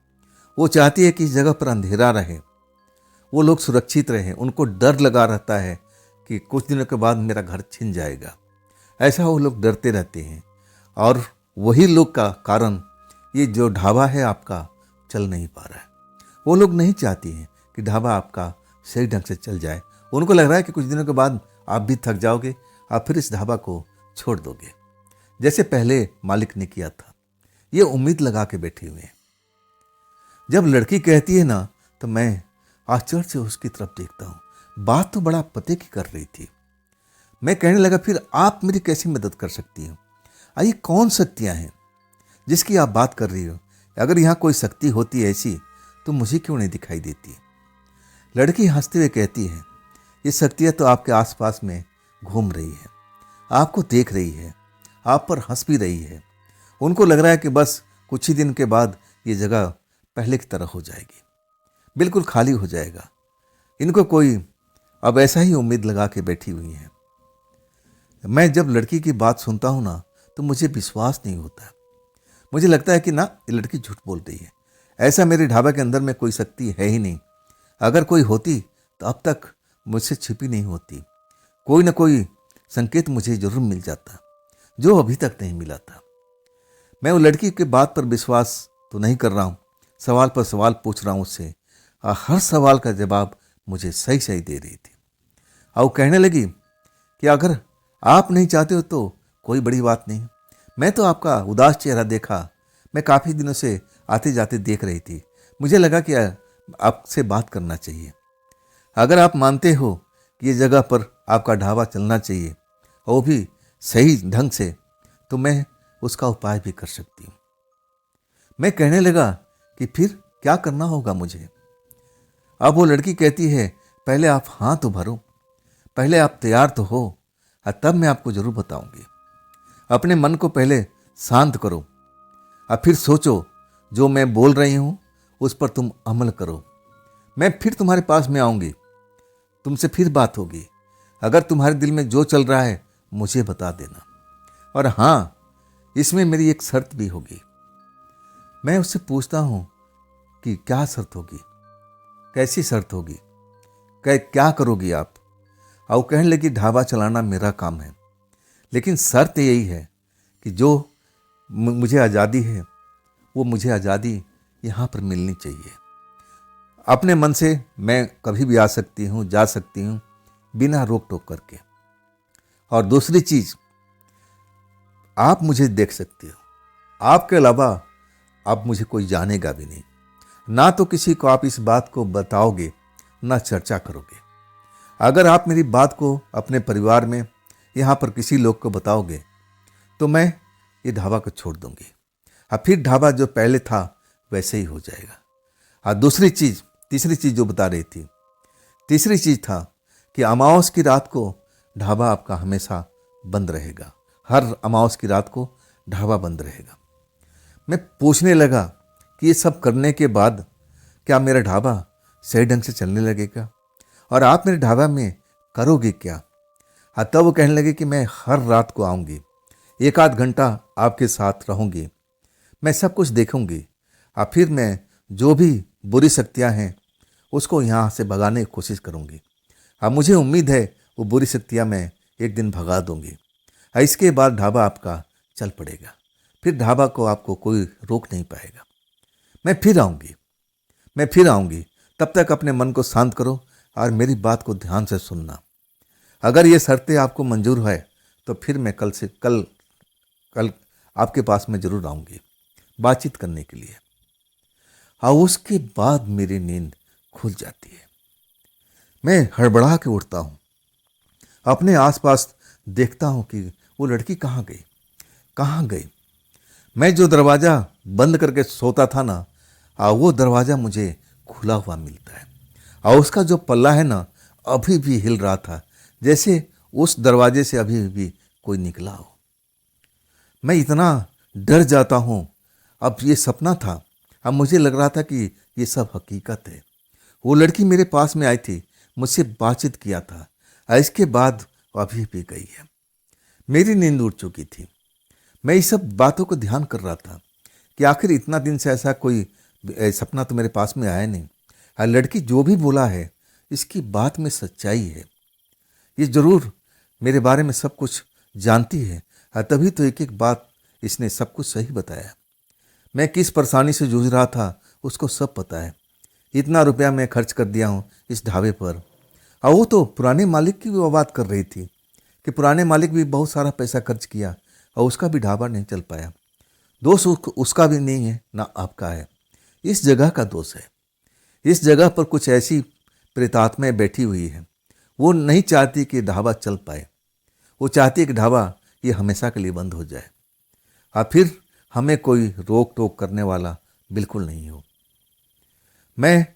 Speaker 1: वो चाहती है कि इस जगह पर अंधेरा रहे, वो लोग सुरक्षित रहें। उनको डर लगा रहता है कि कुछ दिनों के बाद मेरा घर छिन जाएगा, ऐसा वो लोग डरते रहते हैं। और वही लोग का कारण ये जो ढाबा है आपका चल नहीं पा रहा है। वो लोग नहीं चाहती हैं कि ढाबा आपका सही ढंग से चल जाए। उनको लग रहा है कि कुछ दिनों के बाद आप भी थक जाओगे, आप फिर इस ढाबा को छोड़ दोगे, जैसे पहले मालिक ने किया था। ये उम्मीद लगा के बैठी हुई है। जब लड़की कहती है ना, तो मैं आश्चर्य से उसकी तरफ देखता हूँ। बात तो बड़ा पते की कर रही थी। मैं कहने लगा, फिर आप मेरी कैसी मदद कर सकती हो? ये कौन शक्तियाँ हैं जिसकी आप बात कर रही हो? अगर यहाँ कोई शक्ति होती ऐसी तो मुझे क्यों नहीं दिखाई देती? लड़की हंसते हुए कहती है, ये शक्तियाँ तो आपके आसपास में घूम रही है, आपको देख रही है, आप पर हंस भी रही है। उनको लग रहा है कि बस कुछ ही दिन के बाद ये जगह पहले की तरह हो जाएगी, बिल्कुल खाली हो जाएगा। इनको कोई अब ऐसा ही उम्मीद लगा के बैठी हुई है। मैं जब लड़की की बात सुनता हूँ ना, तो मुझे विश्वास नहीं होता। मुझे लगता है कि ना, ये लड़की झूठ बोल रही है। ऐसा मेरे ढाबा के अंदर में कोई शक्ति है ही नहीं। अगर कोई होती तो अब तक मुझसे छिपी नहीं होती। कोई ना कोई संकेत मुझे जरूर मिल जाता, जो अभी तक नहीं मिला था। मैं वो लड़की की बात पर विश्वास तो नहीं कर रहा हूँ, सवाल पर सवाल पूछ रहा हूँ उससे। हर सवाल का जवाब मुझे सही सही दे रही थी। और वो कहने लगी कि अगर आप नहीं चाहते हो तो कोई बड़ी बात नहीं। मैं तो आपका उदास चेहरा देखा, मैं काफ़ी दिनों से आते जाते देख रही थी, मुझे लगा कि आपसे बात करना चाहिए। अगर आप मानते हो कि ये जगह पर आपका ढाबा चलना चाहिए, और वो भी सही ढंग से, तो मैं उसका उपाय भी कर सकती हूँ। मैं कहने लगा कि फिर क्या करना होगा मुझे? अब वो लड़की कहती है, पहले आप हाँ तो भरो, पहले आप तैयार तो हो, तब मैं आपको जरूर बताऊंगी। अपने मन को पहले शांत करो, अब फिर सोचो, जो मैं बोल रही हूँ उस पर तुम अमल करो। मैं फिर तुम्हारे पास में आऊंगी, तुमसे फिर बात होगी। अगर तुम्हारे दिल में जो चल रहा है मुझे बता देना। और हाँ, इसमें मेरी एक शर्त भी होगी। मैं उससे पूछता हूँ कि क्या शर्त होगी, कैसी शर्त होगी, क्या करोगी आप? और वो कहने लगी ढाबा चलाना मेरा काम है, लेकिन शर्त यही है कि जो मुझे आज़ादी है वो मुझे आज़ादी यहाँ पर मिलनी चाहिए। अपने मन से मैं कभी भी आ सकती हूँ, जा सकती हूँ, बिना रोक टोक करके। और दूसरी चीज़, आप मुझे देख सकते हो, आपके अलावा आप मुझे कोई जानेगा भी नहीं। ना तो किसी को आप इस बात को बताओगे, ना चर्चा करोगे। अगर आप मेरी बात को अपने परिवार में, यहाँ पर किसी लोग को बताओगे तो मैं ये ढाबा को छोड़ दूंगी। अब फिर ढाबा जो पहले था वैसे ही हो जाएगा। और दूसरी चीज़, तीसरी चीज़ जो बता रही थी, तीसरी चीज़ था कि अमावस की रात को ढाबा आपका हमेशा बंद रहेगा। हर अमावस की रात को ढाबा बंद रहेगा। मैं पूछने लगा कि ये सब करने के बाद क्या मेरा ढाबा सही ढंग से चलने लगेगा और आप मेरे ढाबा में करोगे क्या? हाँ, तब वो कहने लगे कि मैं हर रात को आऊँगी, एक आध घंटा आपके साथ रहूँगी, मैं सब कुछ देखूँगी, और फिर मैं जो भी बुरी शक्तियाँ हैं उसको यहाँ से भगाने की कोशिश करूँगी। अब मुझे उम्मीद है वो बुरी शक्तियाँ मैं एक दिन भगा दूँगी। इसके बाद ढाबा आपका चल पड़ेगा, फिर ढाबा को आपको कोई रोक नहीं पाएगा। मैं फिर आऊँगी, मैं फिर आऊँगी। तब तक अपने मन को शांत करो और मेरी बात को ध्यान से सुनना। अगर ये शर्तें आपको मंजूर है तो फिर मैं कल आपके पास में ज़रूर आऊँगी बातचीत करने के लिए। और उसके बाद मेरी नींद खुल जाती है। मैं हड़बड़ा के उठता हूँ, अपने आसपास देखता हूँ कि वो लड़की कहाँ गई, कहाँ गई। मैं जो दरवाज़ा बंद करके सोता था ना, वो दरवाज़ा मुझे खुला हुआ मिलता है, और उसका जो पल्ला है ना अभी भी हिल रहा था, जैसे उस दरवाजे से अभी भी कोई निकला हो। मैं इतना डर जाता हूँ। अब ये सपना था, अब मुझे लग रहा था कि ये सब हकीकत है। वो लड़की मेरे पास में आई थी, मुझसे बातचीत किया था, और इसके बाद अभी भी गई है। मेरी नींद उड़ चुकी थी। मैं इस सब बातों को ध्यान कर रहा था कि आखिर इतना दिन से ऐसा कोई सपना तो मेरे पास में आया नहीं। और लड़की जो भी बोला है इसकी बात में सच्चाई है। ये ज़रूर मेरे बारे में सब कुछ जानती है, और तभी तो एक एक बात इसने सब कुछ सही बताया। मैं किस परेशानी से जूझ रहा था उसको सब पता है। इतना रुपया मैं खर्च कर दिया हूँ इस ढाबे पर। और वो तो पुराने मालिक की भी वो बात कर रही थी कि पुराने मालिक भी बहुत सारा पैसा खर्च किया और उसका भी ढाबा नहीं चल पाया। दोष उसका भी नहीं है ना आपका है, इस जगह का दोष है। इस जगह पर कुछ ऐसी प्रेतात्माएं बैठी हुई है, वो नहीं चाहती कि ढाबा चल पाए। वो चाहती है कि ढाबा ये हमेशा के लिए बंद हो जाए, और फिर हमें कोई रोक टोक करने वाला बिल्कुल नहीं हो। मैं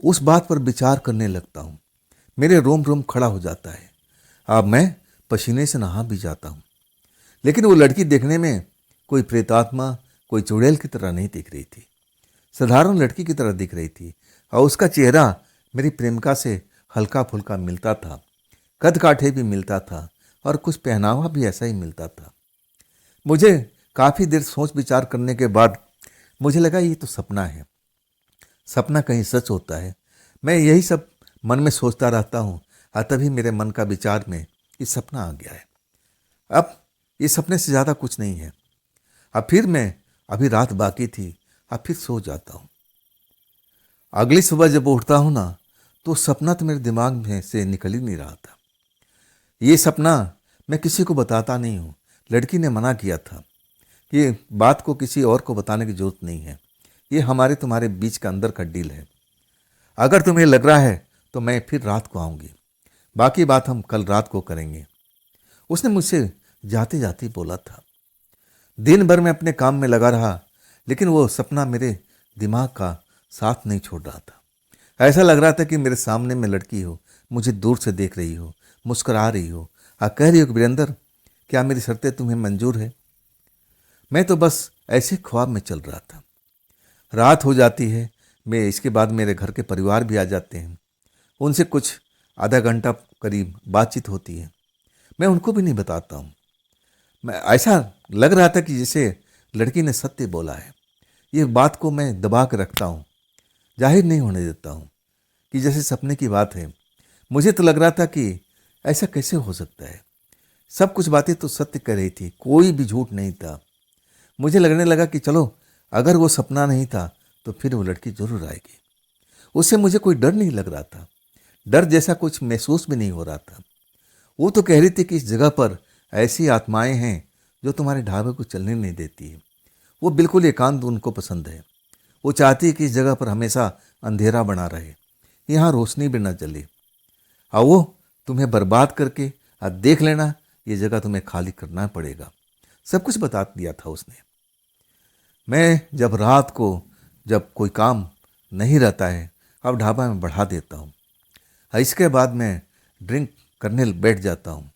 Speaker 1: उस बात पर विचार करने लगता हूँ, मेरे रोम रोम खड़ा हो जाता है। अब मैं पसीने से नहा भी जाता हूँ। लेकिन वो लड़की देखने में कोई प्रेतात्मा, कोई चुड़ैल की तरह नहीं दिख रही थी, साधारण लड़की की तरह दिख रही थी। और उसका चेहरा मेरी प्रेमिका से हल्का फुल्का मिलता था, कद काठे भी मिलता था, और कुछ पहनावा भी ऐसा ही मिलता था। मुझे काफ़ी देर सोच विचार करने के बाद मुझे लगा ये तो सपना है, सपना कहीं सच होता है। मैं यही सब मन में सोचता रहता हूँ, और तभी मेरे मन का विचार में ये सपना आ गया है। अब ये सपने से ज़्यादा कुछ नहीं है। अब फिर मैं, अभी रात बाकी थी, अब फिर सो जाता हूँ। अगली सुबह जब उठता हूँ ना, तो सपना तो मेरे दिमाग में से निकल ही नहीं रहा था। ये सपना मैं किसी को बताता नहीं हूँ। लड़की ने मना किया था कि बात को किसी और को बताने की जरूरत नहीं है, ये हमारे तुम्हारे बीच का अंदर का डील है। अगर तुम्हें लग रहा है तो मैं फिर रात को आऊँगी, बाकी बात हम कल रात को करेंगे। उसने मुझसे जाते जाते बोला था। दिन भर मैं अपने काम में लगा रहा, लेकिन वो सपना मेरे दिमाग का साथ नहीं छोड़ रहा था। ऐसा लग रहा था कि मेरे सामने में लड़की हो, मुझे दूर से देख रही हो, मुस्कुरा रही हो, और कह रही हो कि वीरेंद्र, क्या मेरी शर्तें तुम्हें मंजूर है? मैं तो बस ऐसे ख्वाब में चल रहा था। रात हो जाती है, मैं इसके बाद मेरे घर के परिवार भी आ जाते हैं। उनसे कुछ आधा घंटा करीब बातचीत होती है। मैं उनको भी नहीं बताता हूँ। मैं, ऐसा लग रहा था कि जैसे लड़की ने सत्य बोला है। ये बात को मैं दबा के रखता हूँ, जाहिर नहीं होने देता हूँ कि जैसे सपने की बात है। मुझे तो लग रहा था कि ऐसा कैसे हो सकता है? सब कुछ बातें तो सत्य कह रही थी, कोई भी झूठ नहीं था। मुझे लगने लगा कि चलो, अगर वो सपना नहीं था तो फिर वो लड़की जरूर आएगी। उससे मुझे कोई डर नहीं लग रहा था, डर जैसा कुछ महसूस भी नहीं हो रहा था। वो तो कह रही थी कि इस जगह पर ऐसी आत्माएं हैं जो तुम्हारे ढाबे को चलने नहीं देती है। वो बिल्कुल एकांत उनको पसंद है। वो चाहती है कि इस जगह पर हमेशा अंधेरा बना रहे, यहाँ रोशनी भी न जले। और वो तुम्हें बर्बाद करके देख लेना, ये जगह तुम्हें खाली करना पड़ेगा। सब कुछ बता दिया था उसने। मैं जब रात को, जब कोई काम नहीं रहता है, अब ढाबा में बढ़ा देता हूँ। इसके बाद मैं ड्रिंक करने बैठ जाता हूँ।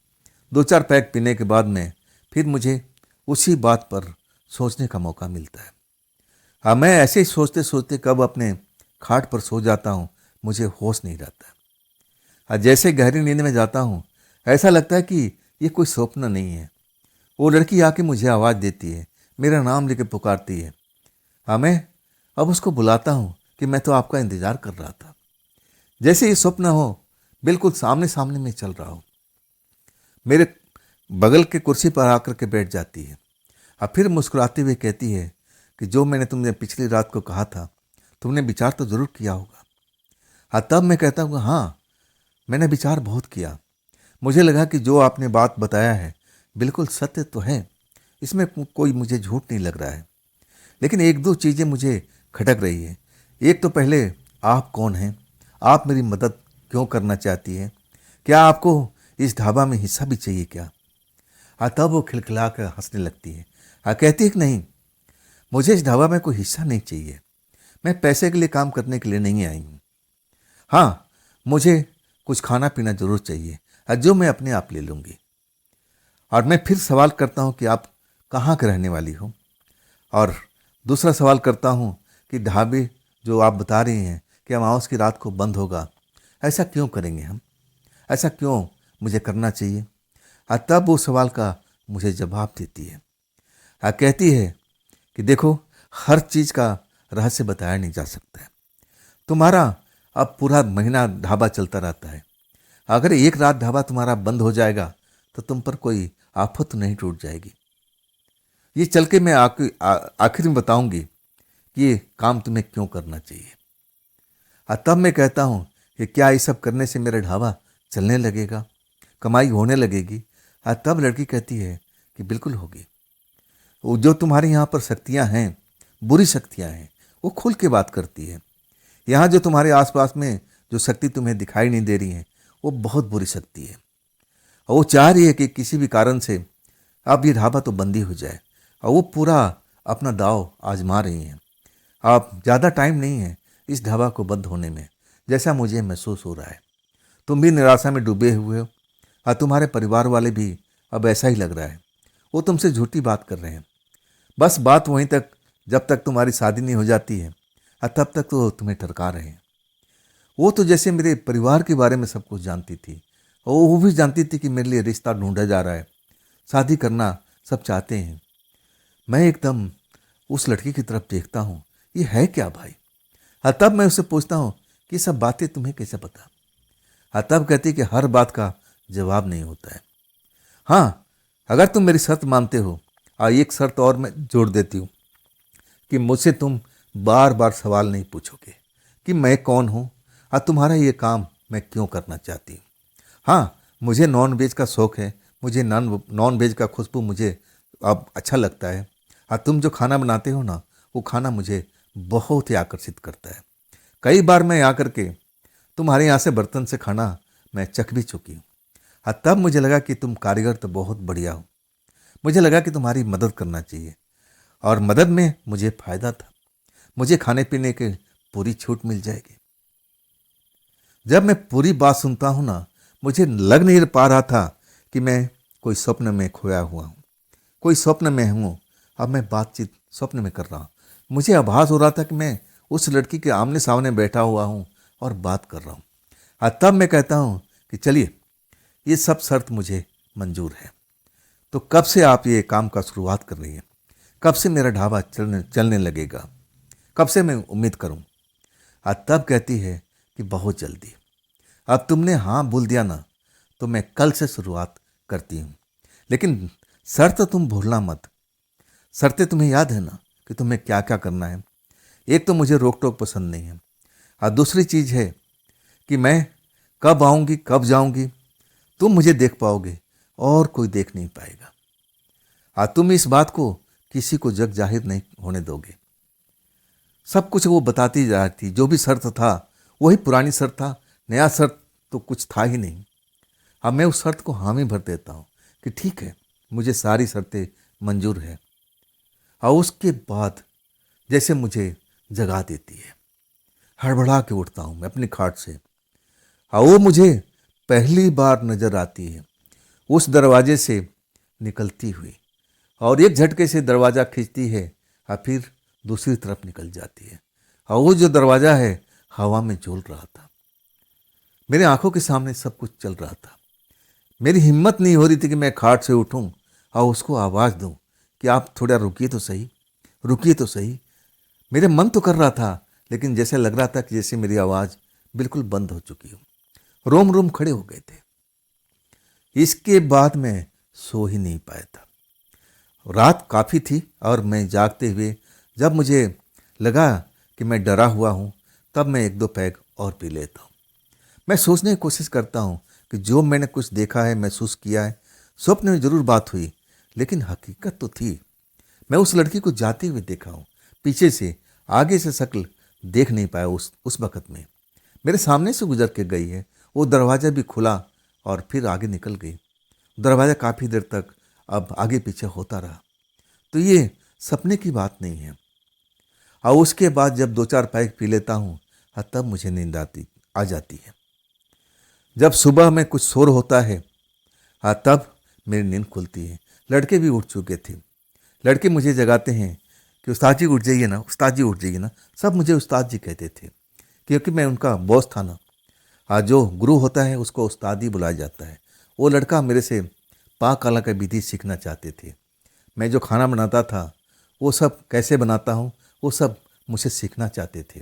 Speaker 1: 2-4 पैक पीने के बाद में फिर मुझे उसी बात पर सोचने का मौका मिलता है। हाँ, मैं ऐसे ही सोचते सोचते कब अपने खाट पर सो जाता हूँ, मुझे होश नहीं रहता। हाँ, जैसे गहरी नींद में जाता हूँ, ऐसा लगता है कि ये कोई स्वप्न नहीं है। वो लड़की आके मुझे आवाज़ देती है, मेरा नाम लेके पुकारती है। हाँ, मैं अब उसको बुलाता हूँ कि मैं तो आपका इंतज़ार कर रहा था। जैसे ये स्वप्न हो, बिल्कुल सामने सामने में चल रहा हो। मेरे बगल के कुर्सी पर आकर के बैठ जाती है और फिर मुस्कुराते हुए कहती है कि जो मैंने तुमने पिछली रात को कहा था, तुमने विचार तो ज़रूर किया होगा। हाँ, तब मैं कहता हूँ हाँ, मैंने विचार बहुत किया। मुझे लगा कि जो आपने बात बताया है बिल्कुल सत्य तो है, इसमें कोई मुझे झूठ नहीं लग रहा है। लेकिन 1-2 चीज़ें मुझे खटक रही है। एक तो पहले, आप कौन हैं? आप मेरी मदद क्यों करना चाहती हैं? क्या आपको इस ढाबा में हिस्सा भी चाहिए क्या? हाँ, तब वो खिलखिला कर हंसने लगती है। हाँ, कहती है कि नहीं, मुझे इस ढाबा में कोई हिस्सा नहीं चाहिए। मैं पैसे के लिए काम करने के लिए नहीं आई हूँ। हाँ, मुझे कुछ खाना पीना जरूर चाहिए, जो मैं अपने आप ले लूँगी। और मैं फिर सवाल करता हूँ कि आप कहाँ के रहने वाली हो? और दूसरा सवाल करता हूँ कि ढाबे जो आप बता रही हैं कि अमावस की रात को बंद होगा, ऐसा क्यों करेंगे हम? ऐसा क्यों मुझे करना चाहिए? तब वो सवाल का मुझे जवाब देती है। कहती है कि देखो, हर चीज़ का रहस्य बताया नहीं जा सकता है। तुम्हारा अब पूरा महीना ढाबा चलता रहता है। अगर एक रात ढाबा तुम्हारा बंद हो जाएगा तो तुम पर कोई आफत तो नहीं टूट जाएगी। ये चल के मैं आखिर में बताऊंगी कि ये काम तुम्हें क्यों करना चाहिए। तब मैं कहता हूँ कि क्या ये सब करने से मेरा ढाबा चलने लगेगा, कमाई होने लगेगी? तब लड़की कहती है कि बिल्कुल होगी। वो जो तुम्हारे यहाँ पर शक्तियाँ हैं, बुरी शक्तियाँ हैं, वो खुल के बात करती है। यहाँ जो तुम्हारे आसपास में जो शक्ति तुम्हें दिखाई नहीं दे रही है, वो बहुत बुरी शक्ति है। और वो चाह रही है कि किसी भी कारण से अब ये ढाबा तो बंदी हो जाए, और वो पूरा अपना दाव आजमा रही हैं। अब ज़्यादा टाइम नहीं है इस ढाबा को बंद होने में, जैसा मुझे महसूस हो रहा है। तुम भी निराशा में डूबे हुए हो, और तुम्हारे परिवार वाले भी अब ऐसा ही लग रहा है। वो तुमसे झूठी बात कर रहे हैं। बस बात वहीं तक, जब तक तुम्हारी शादी नहीं हो जाती है, और तब तक तो तुम्हें टरका रहे हैं। वो तो जैसे मेरे परिवार के बारे में सब कुछ जानती थी, और वो भी जानती थी कि मेरे लिए रिश्ता ढूंढा जा रहा है, शादी करना सब चाहते हैं। मैं एकदम उस लड़की की तरफ देखता हूँ, ये है क्या भाई? तब मैं उससे पूछता हूँ कि ये सब बातें तुम्हें कैसे पता? तब कहती कि हर बात का जवाब नहीं होता है। हाँ, अगर तुम मेरी शर्त मानते हो, एक शर्त और मैं जोड़ देती हूँ कि मुझसे तुम बार बार सवाल नहीं पूछोगे कि मैं कौन हूँ और तुम्हारा ये काम मैं क्यों करना चाहती हूँ। हाँ, मुझे नॉन वेज का शौक़ है, मुझे नॉन वेज का खुशबू मुझे अब अच्छा लगता है। तुम जो खाना बनाते हो ना, वो खाना मुझे बहुत ही आकर्षित करता है। कई बार मैं आकर के तुम्हारे यहाँ से बर्तन से खाना मैं चख भी चुकी हूँ। तब मुझे लगा कि तुम कारीगर तो बहुत बढ़िया हो। मुझे लगा कि तुम्हारी मदद करना चाहिए, और मदद में मुझे फ़ायदा था। मुझे खाने पीने की पूरी छूट मिल जाएगी। जब मैं पूरी बात सुनता हूँ ना, मुझे लग नहीं पा रहा था कि मैं कोई स्वप्न में खोया हुआ हूँ, कोई स्वप्न में हूँ। अब मैं बातचीत स्वप्न में कर रहा हूँ। मुझे आभास हो रहा था कि मैं उस लड़की के आमने सामने बैठा हुआ हूँ और बात कर रहा हूँ। तब मैं कहता हूँ कि चलिए, ये सब शर्त मुझे मंजूर है। तो कब से आप ये काम का शुरुआत कर रही हैं? कब से मेरा ढाबा चलने लगेगा? कब से मैं उम्मीद करूं? तब कहती है कि बहुत जल्दी। अब तुमने हाँ बोल दिया ना, तो मैं कल से शुरुआत करती हूँ। लेकिन शर्त तुम भूलना मत। शर्तें तुम्हें याद है ना कि तुम्हें क्या क्या करना है। एक तो मुझे रोक टोक पसंद नहीं है, और दूसरी चीज़ है कि मैं कब आऊँगी कब जाऊँगी तुम मुझे देख पाओगे और कोई देख नहीं पाएगा। तुम इस बात को किसी को जग जाहिर नहीं होने दोगे। सब कुछ वो बताती जा रही थी। जो भी शर्त था वही पुरानी शर्त था, नया शर्त तो कुछ था ही नहीं। अब मैं उस शर्त को हामी भर देता हूँ कि ठीक है, मुझे सारी शर्तें मंजूर है। और उसके बाद जैसे मुझे जगा देती है, हड़बड़ा के उठता हूँ मैं अपनी खाट से। और वो मुझे पहली बार नजर आती है उस दरवाजे से निकलती हुई, और एक झटके से दरवाज़ा खींचती है और फिर दूसरी तरफ निकल जाती है। और वो जो दरवाज़ा है हवा में झूल रहा था। मेरे आंखों के सामने सब कुछ चल रहा था। मेरी हिम्मत नहीं हो रही थी कि मैं खाट से उठूं और उसको आवाज़ दूं कि आप थोड़ा रुकिए तो सही, रुकिए तो सही। मेरे मन तो कर रहा था, लेकिन जैसे लग रहा था कि जैसे मेरी आवाज़ बिल्कुल बंद हो चुकी हो। रोम रोम खड़े हो गए थे। इसके बाद मैं सो ही नहीं पाया था। रात काफ़ी थी और मैं जागते हुए जब मुझे लगा कि मैं डरा हुआ हूँ, तब मैं एक दो पैग और पी लेता हूँ। मैं सोचने की कोशिश करता हूँ कि जो मैंने कुछ देखा है, महसूस किया है, स्वप्न में जरूर बात हुई, लेकिन हकीकत तो थी। मैं उस लड़की को जाते हुए देखा हूँ, पीछे से, आगे से शक्ल देख नहीं पाया। उस वक़्त में मेरे सामने से गुजर के गई है। वो दरवाज़ा भी खुला और फिर आगे निकल गई। दरवाज़ा काफ़ी देर तक अब आगे पीछे होता रहा। तो ये सपने की बात नहीं है। और उसके बाद जब दो चार पैग पी लेता हूँ, तब मुझे नींद आ जाती है। जब सुबह में कुछ शोर होता है, तब मेरी नींद खुलती है। लड़के भी उठ चुके थे। लड़के मुझे जगाते हैं कि उस्ताद जी उठ जाइए ना, उस्ताद जी उठ जाइए ना। सब मुझे उस्ताद जी कहते थे, क्योंकि मैं उनका बॉस था ना। जो गुरु होता है उसको उस्ताद ही बुलाया जाता है। वो लड़का मेरे से पाक कला का विधि सीखना चाहते थे। मैं जो खाना बनाता था वो सब कैसे बनाता हूँ वो सब मुझसे सीखना चाहते थे,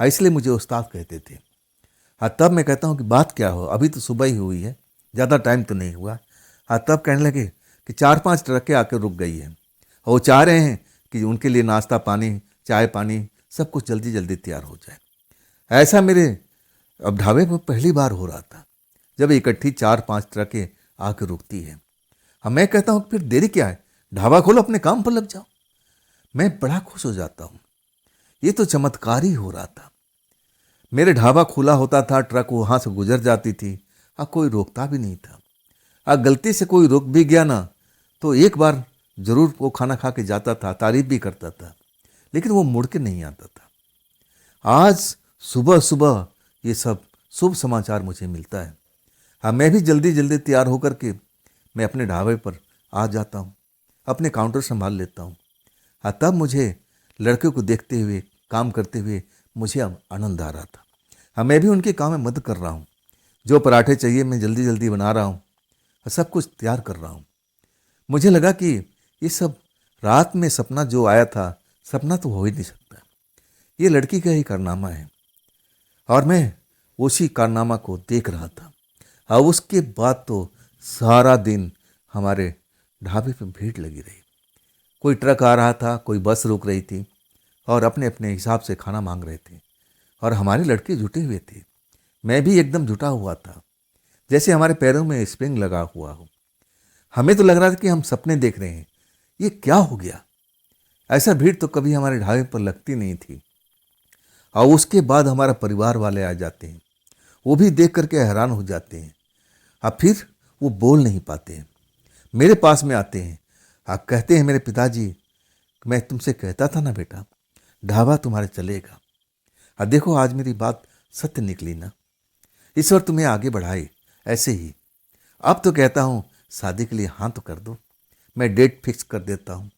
Speaker 1: इसलिए मुझे उस्ताद कहते थे। तब मैं कहता हूँ कि बात क्या हो, अभी तो सुबह ही हुई है, ज़्यादा टाइम तो नहीं हुआ। तब कहने लगे कि 4-5 ट्रकें आकर रुक गई हैं और वो चाह रहे हैं कि उनके लिए नाश्ता पानी, चाय पानी सब कुछ जल्दी जल्दी तैयार हो जाए। ऐसा मेरे अब ढाबे पर पहली बार हो रहा था जब इकट्ठी 4-5 ट्रकें आकर रुकती है। मैं कहता हूँ फिर देरी क्या है, ढाबा खोलो, अपने काम पर लग जाओ। मैं बड़ा खुश हो जाता हूँ। ये तो चमत्कार ही हो रहा था। मेरे ढाबा खुला होता था, ट्रक वहां से गुजर जाती थी, कोई रोकता भी नहीं था। गलती से कोई रोक भी गया ना, तो एक बार जरूर वो खाना खा के जाता था, तारीफ भी करता था, लेकिन वो मुड़ के नहीं आता था। आज सुबह सुबह ये सब शुभ समाचार मुझे मिलता है। मैं भी जल्दी जल्दी तैयार होकर के मैं अपने ढाबे पर आ जाता हूँ, अपने काउंटर संभाल लेता हूँ। तब मुझे लड़के को देखते हुए, काम करते हुए मुझे अब आनंद आ रहा था। मैं भी उनके काम में मदद कर रहा हूँ। जो पराठे चाहिए मैं जल्दी जल्दी बना रहा हूँ, सब कुछ तैयार कर रहा हूँ। मुझे लगा कि ये सब रात में सपना जो आया था, सपना तो हो ही नहीं सकता, ये लड़की का ही कारनामा है। और मैं उसी कारनामा को देख रहा था। और उसके बाद तो सारा दिन हमारे ढाबे पे भीड़ लगी रही। कोई ट्रक आ रहा था, कोई बस रुक रही थी, और अपने अपने हिसाब से खाना मांग रहे थे। और हमारे लड़के जुटे हुए थे, मैं भी एकदम जुटा हुआ था, जैसे हमारे पैरों में स्प्रिंग लगा हुआ हो। हमें तो लग रहा था कि हम सपने देख रहे हैं। ये क्या हो गया, ऐसा भीड़ तो कभी हमारे ढाबे पर लगती नहीं थी। और उसके बाद हमारा परिवार वाले आ जाते हैं, वो भी देख करके हैरान हो जाते हैं। अब फिर वो बोल नहीं पाते हैं, मेरे पास में आते हैं। आप कहते हैं, मेरे पिताजी, मैं तुमसे कहता था ना बेटा, ढाबा तुम्हारे चलेगा। अब देखो आज मेरी बात सत्य निकली ना, ईश्वर तुम्हें आगे बढ़ाए ऐसे ही। अब तो कहता हूँ शादी के लिए हाँ तो कर दो, मैं डेट फिक्स कर देता हूँ।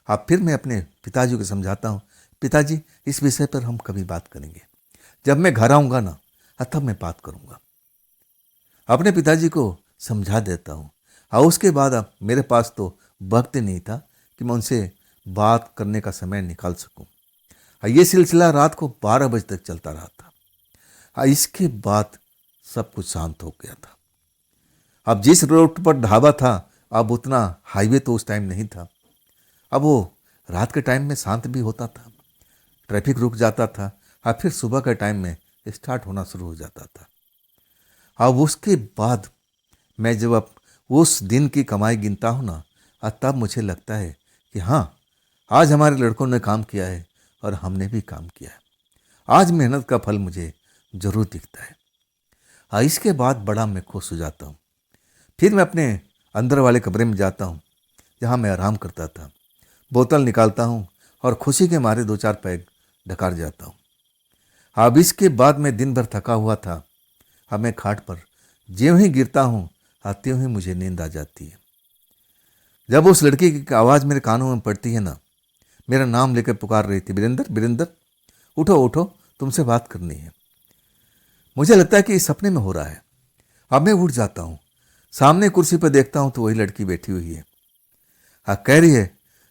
Speaker 1: अब फिर मैं अपने पिताजी को समझाता हूँ, पिताजी इस विषय पर हम कभी बात करेंगे, जब मैं घर आऊँगा ना तब मैं बात करूँगा। अपने पिताजी को समझा देता हूँ। और उसके बाद अब मेरे पास तो वक्त नहीं था कि मैं उनसे बात करने का समय निकाल सकूं। ये सिलसिला रात को 12 बजे तक चलता रहा था। इसके बाद सब कुछ शांत हो गया था। अब जिस रोड पर ढाबा था, अब उतना हाईवे तो उस टाइम नहीं था। अब वो रात के टाइम में शांत भी होता था, ट्रैफिक रुक जाता था, और फिर सुबह के टाइम में स्टार्ट होना शुरू हो जाता था। अब उसके बाद मैं जब अब उस दिन की कमाई गिनता हूँ ना, तब मुझे लगता है कि हाँ, आज हमारे लड़कों ने काम किया है और हमने भी काम किया है। आज मेहनत का फल मुझे जरूर दिखता है। इसके बाद बड़ा मैं खुश हो जाता हूँ। फिर मैं अपने अंदर वाले कमरे में जाता हूँ जहाँ मैं आराम करता था, बोतल निकालता हूँ और खुशी के मारे 2-4 पैग ढकार जाता हूँ। अब इसके बाद मैं दिन भर थका हुआ था। अब मैं खाट पर ज्यों ही गिरता हूँ, त्यों ही मुझे नींद आ जाती है। जब उस लड़की की आवाज़ मेरे कानों में पड़ती है ना, मेरा नाम लेकर पुकार रही थी, वीरेंद्र वीरेंद्र, उठो उठो, तुमसे बात करनी है। मुझे लगता है कि इस सपने में हो रहा है। अब मैं उठ जाता हूँ, सामने कुर्सी पर देखता हूँ तो वही लड़की बैठी हुई है। कह रही है,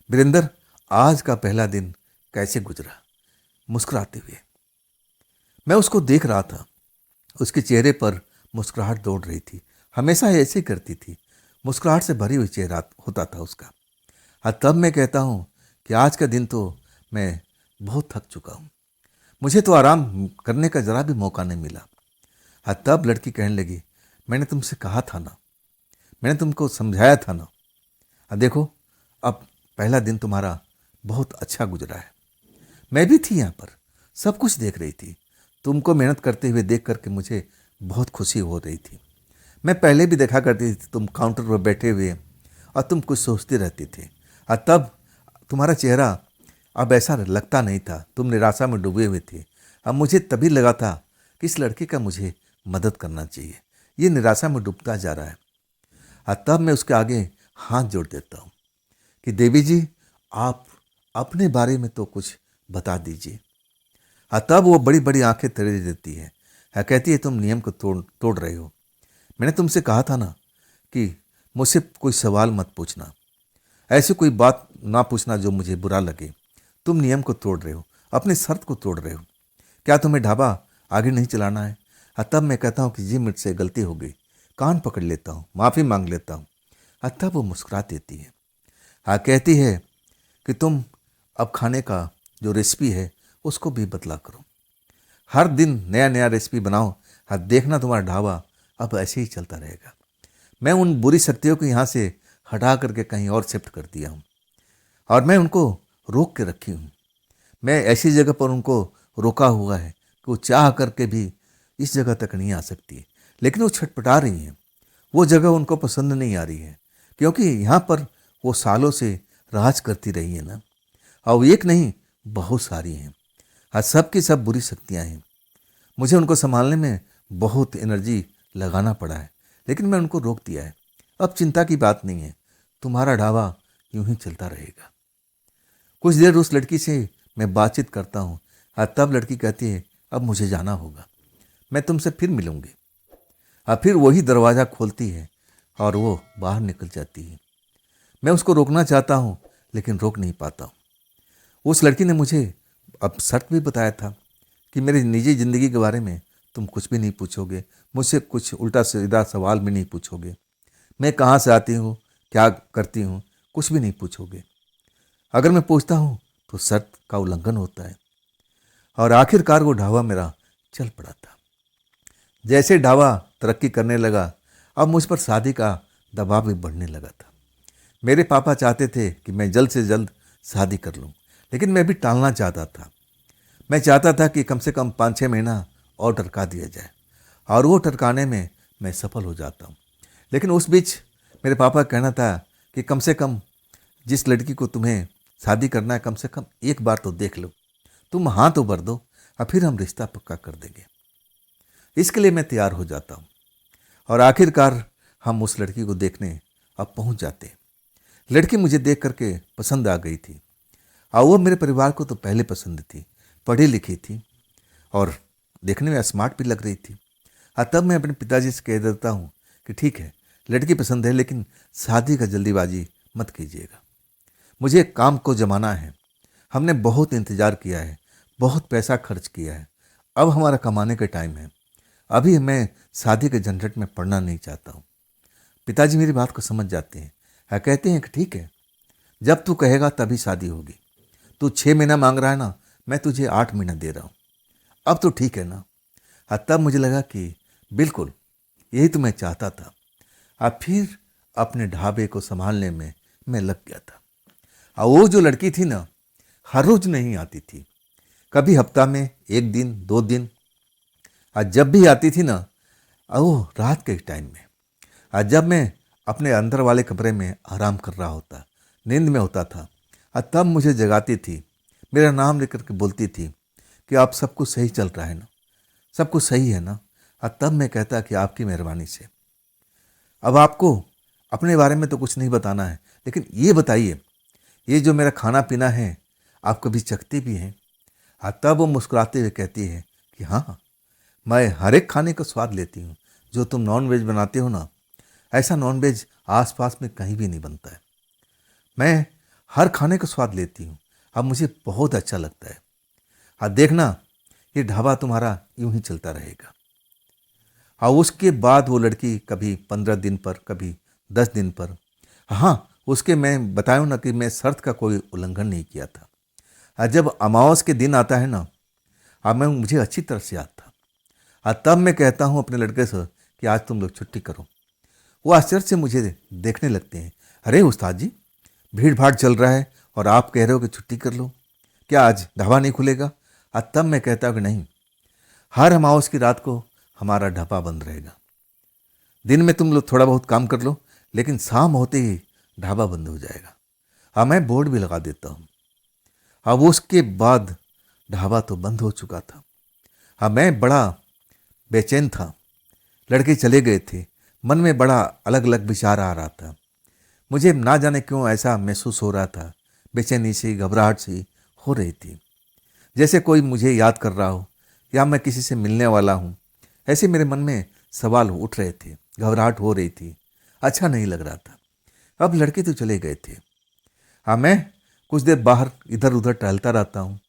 Speaker 1: वीरेंद्र, आज का पहला दिन कैसे गुजरा, मुस्कुराते हुए। मैं उसको देख रहा था, उसके चेहरे पर मुस्कुराहट दौड़ रही थी। हमेशा ऐसे ही करती थी, मुस्कुराहट से भरी हुई चेहरा होता था उसका। तब मैं कहता हूँ कि आज का दिन तो मैं बहुत थक चुका हूँ, मुझे तो आराम करने का जरा भी मौका नहीं मिला। तब लड़की कहने लगी, मैंने तुमसे कहा था ना, मैंने तुमको समझाया था ना। देखो, अब पहला दिन तुम्हारा बहुत अच्छा गुजरा है। मैं भी थी यहाँ पर, सब कुछ देख रही थी। तुमको मेहनत करते हुए देख करके मुझे बहुत खुशी हो रही थी। मैं पहले भी देखा करती थी तुम काउंटर पर बैठे हुए और तुम कुछ सोचते रहते थे, और तब तुम्हारा चेहरा अब ऐसा लगता नहीं था, तुम निराशा में डूबे हुए थे। अब मुझे तभी लगा था कि इस लड़के का मुझे मदद करना चाहिए, ये निराशा में डूबता जा रहा है। और तब मैं उसके आगे हाथ जोड़ देता हूँ कि देवी जी, आप अपने बारे में तो कुछ बता दीजिए। तब वो बड़ी बड़ी आंखें तेरे देती है, कहती है, तुम नियम को तोड़ रहे हो। मैंने तुमसे कहा था ना कि मुझसे कोई सवाल मत पूछना, ऐसी कोई बात ना पूछना जो मुझे बुरा लगे। तुम नियम को तोड़ रहे हो, अपनी शर्त को तोड़ रहे हो। क्या तुम्हें ढाबा आगे नहीं चलाना है? तब मैं कहता हूँ कि जी, मुझसे गलती हो गई, कान पकड़ लेता हूँ, माफ़ी मांग लेता हूँ। तब वो मुस्कुरा देती है, कहती है कि तुम अब खाने का जो रेसिपी है उसको भी बदला करो, हर दिन नया नया रेसिपी बनाओ। देखना तुम्हारा ढाबा अब ऐसे ही चलता रहेगा। मैं उन बुरी शक्तियों को यहाँ से हटा करके कहीं और शिफ्ट कर दिया हूँ, और मैं उनको रोक के रखी हूँ। मैं ऐसी जगह पर उनको रोका हुआ है कि वो चाह करके भी इस जगह तक नहीं आ सकती, लेकिन वो छटपटा रही हैं। वो जगह उनको पसंद नहीं आ रही है, क्योंकि यहाँ पर वो सालों से राज करती रही है ना, और एक नहीं, बहुत सारी हैं। सब की सब बुरी शक्तियाँ हैं। मुझे उनको संभालने में बहुत एनर्जी लगाना पड़ा है, लेकिन मैं उनको रोक दिया है। अब चिंता की बात नहीं है, तुम्हारा ढाबा यूं ही चलता रहेगा। कुछ देर उस लड़की से मैं बातचीत करता हूँ, और तब लड़की कहती है, अब मुझे जाना होगा, मैं तुमसे फिर मिलूंगी। फिर वही दरवाज़ा खोलती है और वो बाहर निकल जाती है। मैं उसको रोकना चाहता हूँ, लेकिन रोक नहीं पाता हूँ। उस लड़की ने मुझे अब शर्त भी बताया था कि मेरी निजी ज़िंदगी के बारे में तुम कुछ भी नहीं पूछोगे, मुझसे कुछ उल्टा सीधा सवाल भी नहीं पूछोगे, मैं कहाँ से आती हूँ, क्या करती हूँ, कुछ भी नहीं पूछोगे। अगर मैं पूछता हूँ तो शर्त का उल्लंघन होता है। और आखिरकार वो ढाबा मेरा चल पड़ा था। जैसे ढाबा तरक्की करने लगा, अब मुझ पर शादी का दबाव भी बढ़ने लगा था। मेरे पापा चाहते थे कि मैं जल्द से जल्द शादी कर लूं, लेकिन मैं भी टालना चाहता था। मैं चाहता था कि कम से कम 5-6 महीना और टरका दिया जाए, और वो टरकाने में मैं सफल हो जाता हूँ। लेकिन उस बीच मेरे पापा का कहना था कि कम से कम जिस लड़की को तुम्हें शादी करना है, कम से कम एक बार तो देख लो, तुम हाँ तो भर दो, और फिर हम रिश्ता पक्का कर देंगे। इसके लिए मैं तैयार हो जाता हूँ, और आखिरकार हम उस लड़की को देखने अब पहुँच जाते हैं। लड़की मुझे देख करके पसंद आ गई थी, और वो मेरे परिवार को तो पहले पसंद थी, पढ़ी लिखी थी और देखने में स्मार्ट भी लग रही थी। तब मैं अपने पिताजी से कह देता हूँ कि ठीक है, लड़की पसंद है, लेकिन शादी का जल्दीबाजी मत कीजिएगा, मुझे काम को जमाना है। हमने बहुत इंतज़ार किया है, बहुत पैसा खर्च किया है, अब हमारा कमाने का टाइम है। अभी मैं शादी के झंझट में पड़ना नहीं चाहता हूँ। पिताजी मेरी बात को समझ जाते हैं। कहते हैं कि ठीक है, जब तू कहेगा तभी शादी होगी। तू 6 महीना मांग रहा है ना, मैं तुझे 8 महीना दे रहा हूँ। अब तो ठीक है ना। तब मुझे लगा कि बिल्कुल यही तो मैं चाहता था। अब फिर अपने ढाबे को संभालने में मैं लग गया था। वो जो लड़की थी ना, हर रोज नहीं आती थी, कभी हफ्ता में 1 दिन 2 दिन। जब भी आती थी ना, वो रात के टाइम में, जब मैं अपने अंदर वाले कमरे में आराम कर रहा होता, नींद में होता था, तब मुझे जगाती थी, मेरा नाम लेकर के बोलती थी कि आप सब कुछ सही चल रहा है ना, सब कुछ सही है ना। तब मैं कहता कि आपकी मेहरबानी से। अब आपको अपने बारे में तो कुछ नहीं बताना है, लेकिन ये बताइए, ये जो मेरा खाना पीना है आप कभी चखते भी हैं? तब वो मुस्कुराते हुए कहती है कि हाँ, मैं हर एक खाने का स्वाद लेती हूँ। जो तुम नॉन वेज बनाते हो ना, ऐसा नॉन वेज आसपास में कहीं भी नहीं बनता है। मैं हर खाने का स्वाद लेती हूँ। अब मुझे बहुत अच्छा लगता है। देखना, ये ढाबा तुम्हारा यूं ही चलता रहेगा। उसके बाद वो लड़की कभी 15 दिन पर, कभी 10 दिन पर। हाँ, उसके मैं बताऊँ ना कि मैं शर्त का कोई उल्लंघन नहीं किया था। जब अमावस के दिन आता है ना, मैं मुझे अच्छी तरह से याद था। तब मैं कहता हूँ अपने लड़के से कि आज तुम लोग छुट्टी करो। वो आश्चर्य से मुझे देखने लगते हैं। अरे उस्ताद जी, भीड़ भाड़ चल रहा है और आप कह रहे हो कि छुट्टी कर लो, क्या आज ढाबा नहीं खुलेगा? तब मैं कहता हूँ कि नहीं, हर अमावस की रात को हमारा ढाबा बंद रहेगा। दिन में तुम लोग थोड़ा बहुत काम कर लो, लेकिन शाम होते ही ढाबा बंद हो जाएगा। मैं बोर्ड भी लगा देता हूँ। अब उसके बाद ढाबा तो बंद हो चुका था। मैं बड़ा बेचैन था। लड़के चले गए थे, मन में बड़ा अलग अलग विचार आ रहा था। मुझे ना जाने क्यों ऐसा महसूस हो रहा था, बेचैनी सी, घबराहट सी हो रही थी, जैसे कोई मुझे याद कर रहा हो या मैं किसी से मिलने वाला हूँ। ऐसे मेरे मन में सवाल उठ रहे थे, घबराहट हो रही थी, अच्छा नहीं लग रहा था। अब लड़के तो चले गए थे। मैं कुछ देर बाहर इधर उधर टहलता रहता हूँ।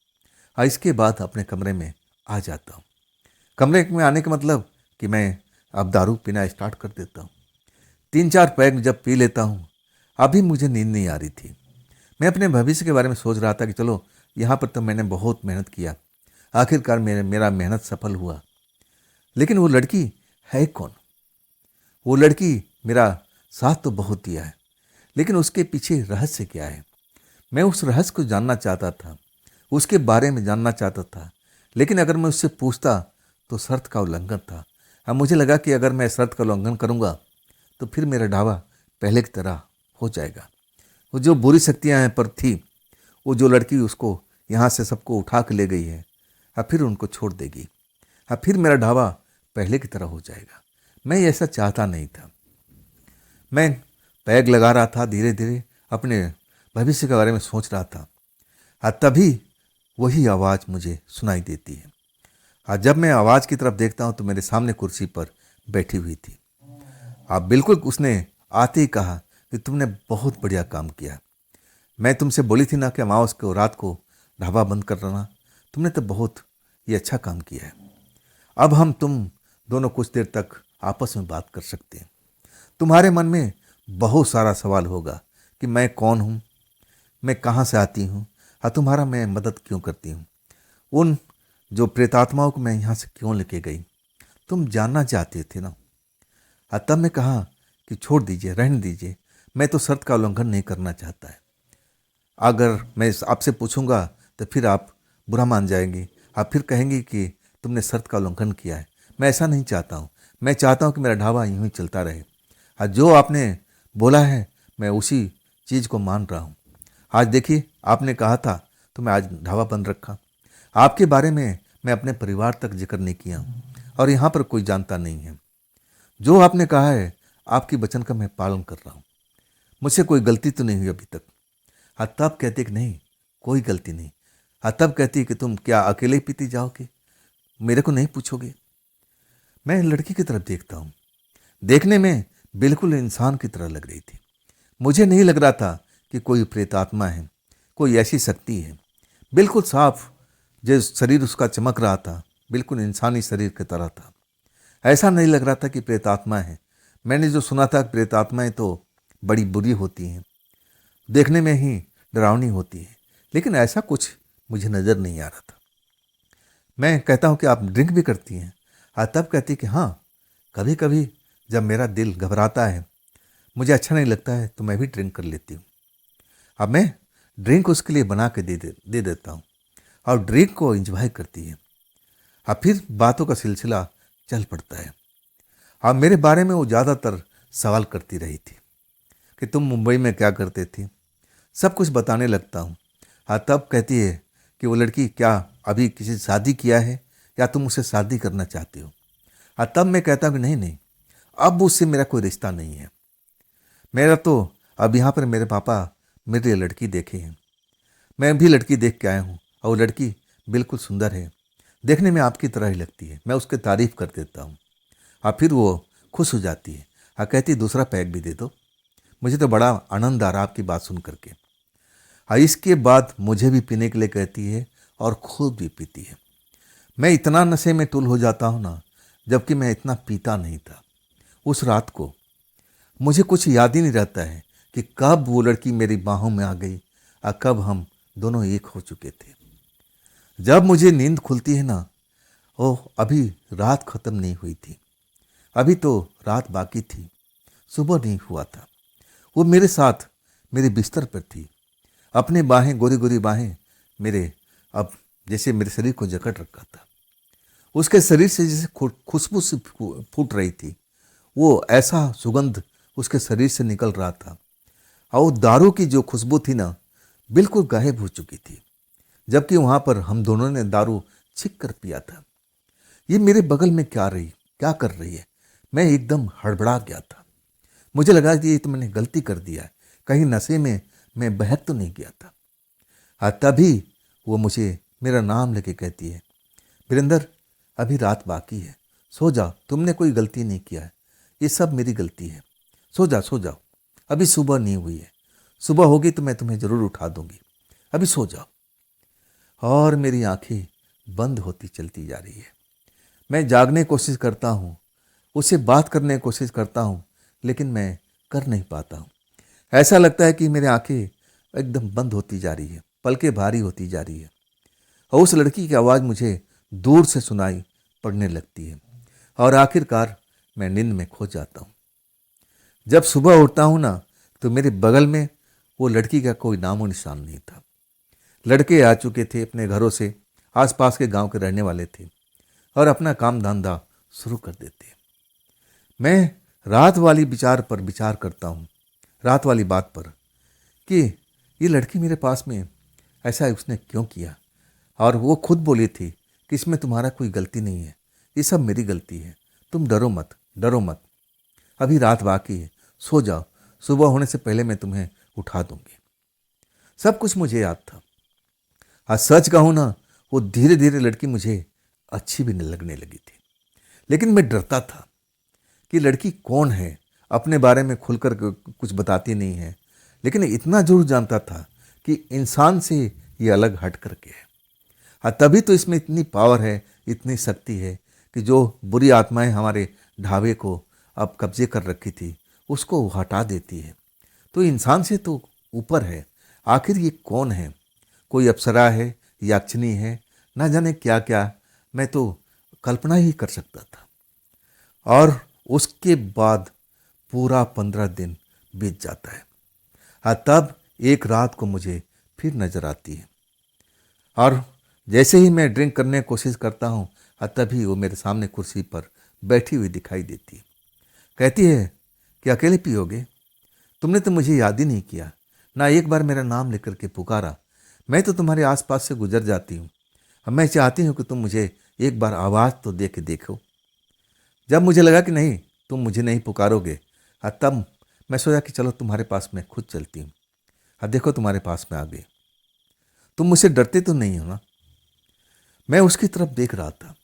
Speaker 1: इसके बाद अपने कमरे में आ जाता हूँ। कमरे में आने का मतलब कि मैं अब दारू पीना स्टार्ट कर देता हूँ। 3-4 पैग जब पी लेता हूँ, अभी मुझे नींद नहीं आ रही थी। मैं अपने भविष्य के बारे में सोच रहा था कि चलो, यहाँ पर तो मैंने बहुत मेहनत किया, आखिरकार मेरा मेहनत सफल हुआ। लेकिन वो लड़की है कौन? वो लड़की मेरा साथ तो बहुत दिया है, लेकिन उसके पीछे रहस्य क्या है? मैं उस रहस्य को जानना चाहता था, उसके बारे में जानना चाहता था। लेकिन अगर मैं उससे पूछता तो शर्त का उल्लंघन था। अब मुझे लगा कि अगर मैं शर्त का उल्लंघन करूंगा तो फिर मेरा ढाबा पहले की तरह हो जाएगा। वो जो बुरी शक्तियां हैं पर थी, वो जो लड़की उसको यहाँ से सबको उठा के ले गई है, अब फिर उनको छोड़ देगी। अब फिर मेरा ढाबा पहले की तरह हो जाएगा। मैं ऐसा चाहता नहीं था। मैं पैग लगा रहा था, धीरे धीरे अपने भविष्य के बारे में सोच रहा था। तभी वही आवाज़ मुझे सुनाई देती है। जब मैं आवाज़ की तरफ देखता हूँ तो मेरे सामने कुर्सी पर बैठी हुई थी। बिल्कुल उसने आते ही कहा कि तुमने बहुत बढ़िया काम किया। मैं तुमसे बोली थी ना कि अमावस को रात को ढाबा बंद कर देना, तुमने तो बहुत ये अच्छा काम किया है। अब हम तुम दोनों कुछ देर तक आपस में बात कर सकते हैं। तुम्हारे मन में बहुत सारा सवाल होगा कि मैं कौन हूँ, मैं कहाँ से आती हूँ, और तुम्हारा मैं मदद क्यों करती हूँ, उन जो प्रेतात्माओं को मैं यहाँ से क्यों लेके गई, तुम जानना चाहते थे ना। तब मैं कहा कि छोड़ दीजिए, रहने दीजिए, मैं तो शर्त का उल्लंघन नहीं करना चाहता है। अगर मैं आपसे पूछूंगा तो फिर आप बुरा मान जाएंगी, आप फिर कहेंगी कि तुमने शर्त का उल्लंघन किया है। मैं ऐसा नहीं चाहता हूँ। मैं चाहता हूँ कि मेरा ढाबा यूं ही चलता रहे। और जो आपने बोला है मैं उसी चीज़ को मान रहा हूँ। आज देखिए, आपने कहा था तो मैं आज ढाबा बंद रखा। आपके बारे में मैं अपने परिवार तक जिक्र नहीं किया हूँ और यहाँ पर कोई जानता नहीं है। जो आपने कहा है, आपकी वचन का मैं पालन कर रहा हूँ। मुझसे कोई गलती तो नहीं हुई अभी तक। तब कहती कि नहीं, कोई गलती नहीं। तब कहती कि तुम क्या अकेले ही पीती जाओगे, मेरे को नहीं पूछोगे? मैं लड़की की तरफ देखता हूँ। देखने में बिल्कुल इंसान की तरह लग रही थी। मुझे नहीं लग रहा था कि कोई प्रेतात्मा है, कोई ऐसी शक्ति है। बिल्कुल साफ जो शरीर उसका चमक रहा था, बिल्कुल इंसानी शरीर की तरह था। ऐसा नहीं लग रहा था कि प्रेतात्मा है, मैंने जो सुना था प्रेत आत्माएं तो बड़ी बुरी होती हैं, देखने में ही डरावनी होती हैं, लेकिन ऐसा कुछ मुझे नज़र नहीं आ रहा था। मैं कहता हूँ कि आप ड्रिंक भी करती हैं? तब कहती कि हाँ, कभी कभी जब मेरा दिल घबराता है, मुझे अच्छा नहीं लगता है, तो मैं भी ड्रिंक कर लेती हूँ। अब मैं ड्रिंक उसके लिए बना के दे देता हूँ और ड्रिंक को इंजॉय करती है। अब फिर बातों का सिलसिला चल पड़ता है। अब मेरे बारे में वो ज़्यादातर सवाल करती रही थी कि तुम मुंबई में क्या करते थे, सब कुछ बताने लगता हूँ। तब कहती है कि वो लड़की क्या अभी किसी से शादी किया है या तुम उससे शादी करना चाहते हो। तब मैं कहता हूँ कि नहीं नहीं, अब उससे मेरा कोई रिश्ता नहीं है। मेरा तो अब यहाँ पर मेरे पापा मेरे लिए लड़की देखे हैं, मैं भी लड़की देख के आया हूँ और वो लड़की बिल्कुल सुंदर है, देखने में आपकी तरह ही लगती है। मैं उसकी तारीफ कर देता हूँ और फिर वो खुश हो जाती है और कहती दूसरा पैक भी दे दो। मुझे तो बड़ा आनंद आ रहा आपकी बात सुन करके। इसके बाद मुझे भी पीने के लिए कहती है और खुद भी पीती है। मैं इतना नशे में टुल हो जाता हूँ ना, जबकि मैं इतना पीता नहीं था। उस रात को मुझे कुछ याद ही नहीं रहता है कि कब वो लड़की मेरी बाहों में आ गई और कब हम दोनों एक हो चुके थे। जब मुझे नींद खुलती है ना, ओह अभी रात खत्म नहीं हुई थी, अभी तो रात बाकी थी, सुबह नहीं हुआ था। वो मेरे साथ मेरे बिस्तर पर थी, अपने बाहें गोरी गोरी बाहें मेरे अब जैसे मेरे शरीर को जकड़ रखा था। उसके शरीर से जैसे खुशबू सी फूट रही थी, वो ऐसा सुगंध उसके शरीर से निकल रहा था। और वो दारू की जो खुशबू थी ना, बिल्कुल गायब हो चुकी थी, जबकि वहां पर हम दोनों ने दारू छिक कर पिया था। ये मेरे बगल में क्या कर रही है? मैं एकदम हड़बड़ा गया था। मुझे लगा कि ये तो मैंने गलती कर दिया है, कहीं नशे में मैं बहक तो नहीं गया था। तभी वो मुझे मेरा नाम लेके कहती है, वीरेंद्र अभी रात बाकी है, सो जाओ, तुमने कोई गलती नहीं किया है, ये सब मेरी गलती है, सो जाओ, अभी सुबह नहीं हुई है, सुबह होगी तो मैं तुम्हें ज़रूर उठा दूंगी, अभी सो जाओ। और मेरी आंखें बंद होती चलती जा रही है। मैं जागने की कोशिश करता हूँ, उससे बात करने की कोशिश करता हूँ, लेकिन मैं कर नहीं पाता हूँ। ऐसा लगता है कि मेरी आंखें एकदम बंद होती जा रही है, पलकें भारी होती जा रही है और उस लड़की की आवाज़ मुझे दूर से सुनाई पड़ने लगती है और आखिरकार मैं नींद में खो जाता हूँ। जब सुबह उठता हूँ ना, तो मेरे बगल में वो लड़की का कोई नामो निशान नहीं था। लड़के आ चुके थे अपने घरों से, आसपास के गांव के रहने वाले थे और अपना काम धंधा शुरू कर देते। मैं रात वाली विचार करता हूँ, रात वाली बात पर, कि ये लड़की मेरे पास में ऐसा उसने क्यों किया। और वो खुद बोली थी कि इसमें तुम्हारा कोई गलती नहीं है, ये सब मेरी गलती है, तुम डरो मत, अभी रात बाकी है, सो जाओ, सुबह होने से पहले मैं तुम्हें उठा दूंगी। सब कुछ मुझे याद था। आज सच कहूँ ना, वो धीरे धीरे लड़की मुझे अच्छी भी लगने लगी थी, लेकिन मैं डरता था कि लड़की कौन है, अपने बारे में खुलकर कुछ बताती नहीं है, लेकिन इतना जरूर जानता था कि इंसान से ये अलग हट करके है। हाँ, तभी तो इसमें इतनी पावर है, इतनी शक्ति है कि जो बुरी आत्माएं हमारे ढाबे को अब कब्जे कर रखी थी, उसको हटा देती है। तो इंसान से तो ऊपर है। आखिर ये कौन है? कोई अप्सरा है, याक्षिनी है, ना जाने क्या क्या, मैं तो कल्पना ही कर सकता था। और उसके बाद पूरा 15 दिन बीत जाता है। हाँ, तब एक रात को मुझे फिर नजर आती है और जैसे ही मैं ड्रिंक करने की कोशिश करता हूँ, तभी वो मेरे सामने कुर्सी पर बैठी हुई दिखाई देती है। कहती है कि अकेले पियोगे? तुमने तो मुझे याद ही नहीं किया, ना एक बार मेरा नाम लेकर के पुकारा। मैं तो तुम्हारे आसपास से गुजर जाती हूँ, अब मैं चाहती हूँ कि तुम मुझे एक बार आवाज़ तो दे के देखो। जब मुझे लगा कि नहीं, तुम मुझे नहीं पुकारोगे, तब मैं सोचा कि चलो तुम्हारे पास मैं खुद चलती हूँ। देखो तुम्हारे पास में आ गई। तुम मुझसे डरते तो नहीं हो ना? मैं उसकी तरफ देख रहा था,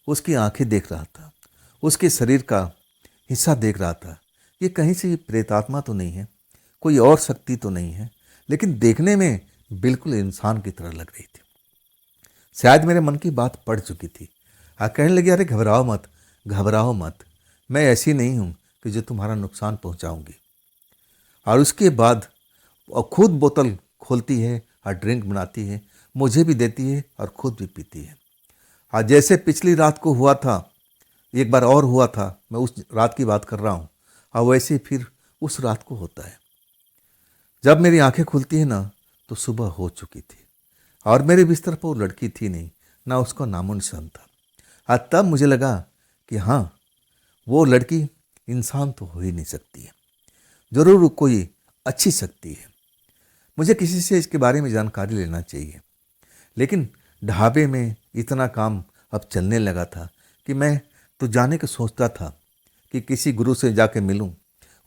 Speaker 1: उसकी आंखें देख रहा था, उसके शरीर का हिस्सा देख रहा था। ये कहीं से ये प्रेतात्मा तो नहीं है, कोई और शक्ति तो नहीं है, लेकिन देखने में बिल्कुल इंसान की तरह लग रही थी। शायद मेरे मन की बात पड़ चुकी थी। कहने लगी, अरे घबराओ मत, मैं ऐसी नहीं हूँ कि जो तुम्हारा नुकसान पहुंचाऊंगी। और उसके बाद और खुद बोतल खोलती है और ड्रिंक बनाती है, मुझे भी देती है और खुद भी पीती है। और जैसे पिछली रात को हुआ था, एक बार और हुआ था, मैं उस रात की बात कर रहा हूँ, और वैसे फिर उस रात को होता है। जब मेरी आंखें खुलती है ना, तो सुबह हो चुकी थी और मेरे बिस्तर पर वो लड़की थी नहीं, ना उसका नामो निशान था। और तब मुझे लगा कि हाँ, वो लड़की इंसान तो हो ही नहीं सकती है, जरूर कोई अच्छी शक्ति है। मुझे किसी से इसके बारे में जानकारी लेना चाहिए। लेकिन ढाबे में इतना काम अब चलने लगा था कि मैं तो जाने का सोचता था कि किसी गुरु से जाके मिलूं,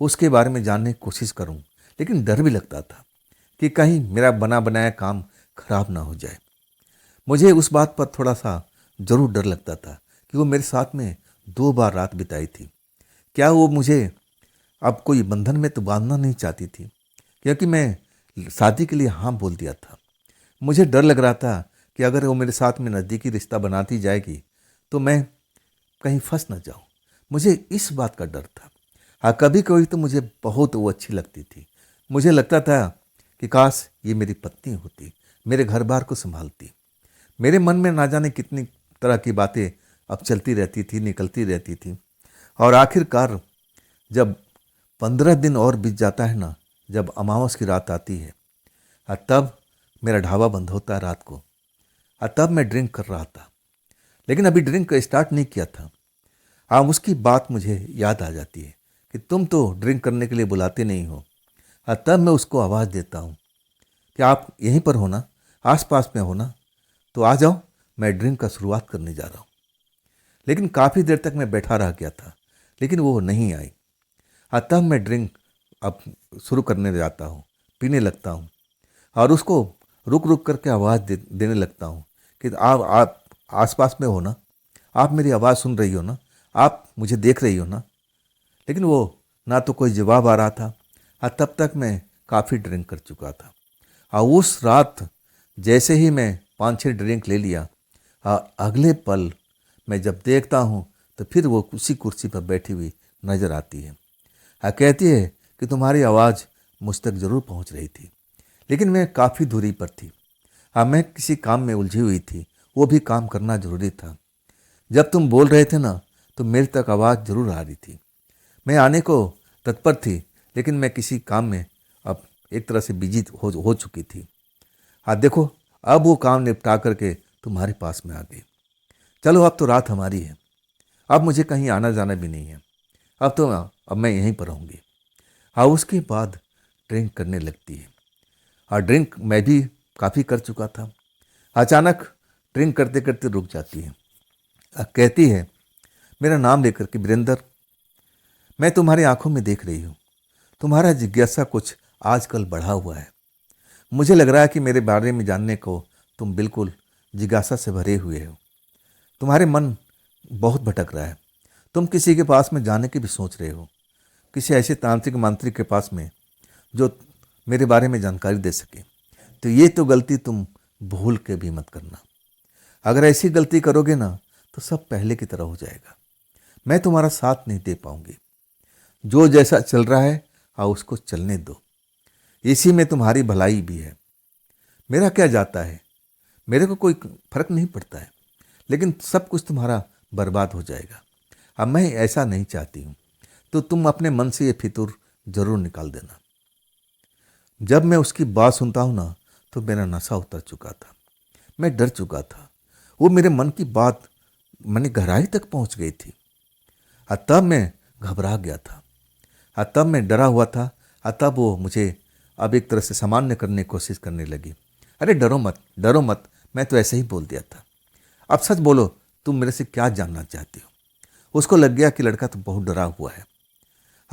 Speaker 1: उसके बारे में जानने की कोशिश करूं। लेकिन डर भी लगता था कि कहीं मेरा बना बनाया काम खराब ना हो जाए। मुझे उस बात पर थोड़ा सा जरूर डर लगता था कि वो मेरे साथ में 2 बार रात बिताई थी। क्या वो मुझे अब कोई बंधन में तो बांधना नहीं चाहती थी? क्योंकि मैं शादी के लिए हाँ बोल दिया था। मुझे डर लग रहा था कि अगर वो मेरे साथ में नज़दीकी रिश्ता बनाती जाएगी तो मैं कहीं फंस ना जाऊं। मुझे इस बात का डर था। हाँ, कभी कभी तो मुझे बहुत वो अच्छी लगती थी। मुझे लगता था कि काश ये मेरी पत्नी होती, मेरे घर बार को संभालती। मेरे मन में ना जाने कितनी तरह की बातें अब चलती रहती थी, निकलती रहती थी। और आखिरकार जब 15 दिन और बीत जाता है ना, जब अमावस की रात आती है और तब मेरा ढाबा बंद होता है रात को, और तब मैं ड्रिंक कर रहा था। लेकिन अभी ड्रिंक स्टार्ट नहीं किया था। हाँ, उसकी बात मुझे याद आ जाती है कि तुम तो ड्रिंक करने के लिए बुलाते नहीं हो। और तब मैं उसको आवाज़ देता हूँ कि आप यहीं पर हो ना, आस पास में हो ना, तो आ जाओ, मैं ड्रिंक का शुरुआत करने जा रहा हूँ। लेकिन काफ़ी देर तक मैं बैठा रह गया था, लेकिन वो नहीं आई। हाँ, तब मैं ड्रिंक अब शुरू करने जाता हूँ, पीने लगता हूँ और उसको रुक रुक करके आवाज़ देने लगता हूँ कि आप आसपास में हो ना, आप मेरी आवाज़ सुन रही हो ना, आप मुझे देख रही हो ना। लेकिन वो ना तो कोई जवाब आ रहा था और तब तक मैं काफ़ी ड्रिंक कर चुका था। और उस रात जैसे ही मैं 5-6 ड्रिंक ले लिया, और अगले पल मैं जब देखता हूँ तो फिर वो उसी कुर्सी पर बैठी हुई नजर आती है। कहती है कि तुम्हारी आवाज़ मुझ तक जरूर पहुँच रही थी, लेकिन मैं काफ़ी दूरी पर थी। हाँ, मैं किसी काम में उलझी हुई थी, वो भी काम करना जरूरी था। जब तुम बोल रहे थे ना, तो मेरे तक आवाज़ जरूर आ रही थी। मैं आने को तत्पर थी, लेकिन मैं किसी काम में अब एक तरह से बिजी हो चुकी थी। हाँ देखो, अब वो काम निपटा करके तुम्हारे पास में आ गई। चलो, अब तो रात हमारी है, अब मुझे कहीं आना जाना भी नहीं है। अब मैं यहीं पर रहूँगी। हाँ, उसके बाद ड्रिंक करने लगती है। हाँ, ड्रिंक मैं भी काफ़ी कर चुका था। अचानक ड्रिंक करते करते रुक जाती है। कहती है मेरा नाम लेकर के, वीरेंद्र, मैं तुम्हारी आंखों में देख रही हूँ, तुम्हारा जिज्ञासा कुछ आजकल बढ़ा हुआ है। मुझे लग रहा है कि मेरे बारे में जानने को तुम बिल्कुल जिज्ञासा से भरे हुए हो। तुम्हारे मन बहुत भटक रहा है। तुम किसी के पास में जाने की भी सोच रहे हो, किसी ऐसे तांत्रिक मांत्रिक के पास में जो मेरे बारे में जानकारी दे सके। तो ये तो गलती तुम भूल के भी मत करना। अगर ऐसी गलती करोगे ना, तो सब पहले की तरह हो जाएगा। मैं तुम्हारा साथ नहीं दे पाऊंगी। जो जैसा चल रहा है, उसको चलने दो। इसी में तुम्हारी भलाई भी है। मेरा क्या जाता है, मेरे को कोई फर्क नहीं पड़ता है, लेकिन सब कुछ तुम्हारा बर्बाद हो जाएगा। अब मैं ऐसा नहीं चाहती हूँ, तो तुम अपने मन से ये फितूर जरूर निकाल देना। जब मैं उसकी बात सुनता हूँ ना, तो मेरा नशा उतर चुका था। मैं डर चुका था। वो मेरे मन की बात मैंने गहराई तक पहुँच गई थी। तब मैं घबरा गया था। तब मैं डरा हुआ था। तब वो मुझे अब एक तरह से सामान्य करने की कोशिश करने लगी। अरे डरो मत, डरो मत, मैं तो ऐसे ही बोल दिया था। अब सच बोलो, तुम मेरे से क्या जानना चाहती हो? उसको लग गया कि लड़का तो बहुत डरा हुआ है।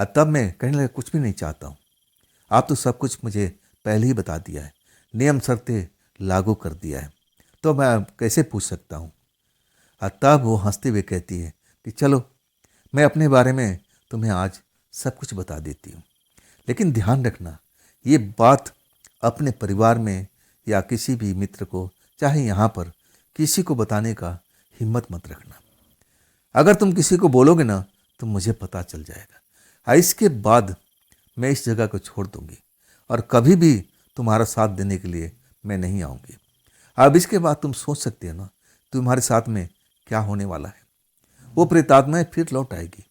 Speaker 1: तब मैं कहने लगा, कुछ भी नहीं चाहता हूँ। आप तो सब कुछ मुझे पहले ही बता दिया है, नियम शर्तें लागू कर दिया है, तो मैं कैसे पूछ सकता हूँ? तब वो हंसते हुए कहती है कि चलो, मैं अपने बारे में तुम्हें आज सब कुछ बता देती हूँ। लेकिन ध्यान रखना, ये बात अपने परिवार में या किसी भी मित्र को, चाहे यहाँ पर किसी को बताने का हिम्मत मत रखना। अगर तुम किसी को बोलोगे ना, तो मुझे पता चल जाएगा। इसके बाद मैं इस जगह को छोड़ दूंगी और कभी भी तुम्हारा साथ देने के लिए मैं नहीं आऊँगी। अब इसके बाद तुम सोच सकते हो ना तुम्हारे साथ में क्या होने वाला है। वो प्रेतात्माएं फिर लौट आएगी।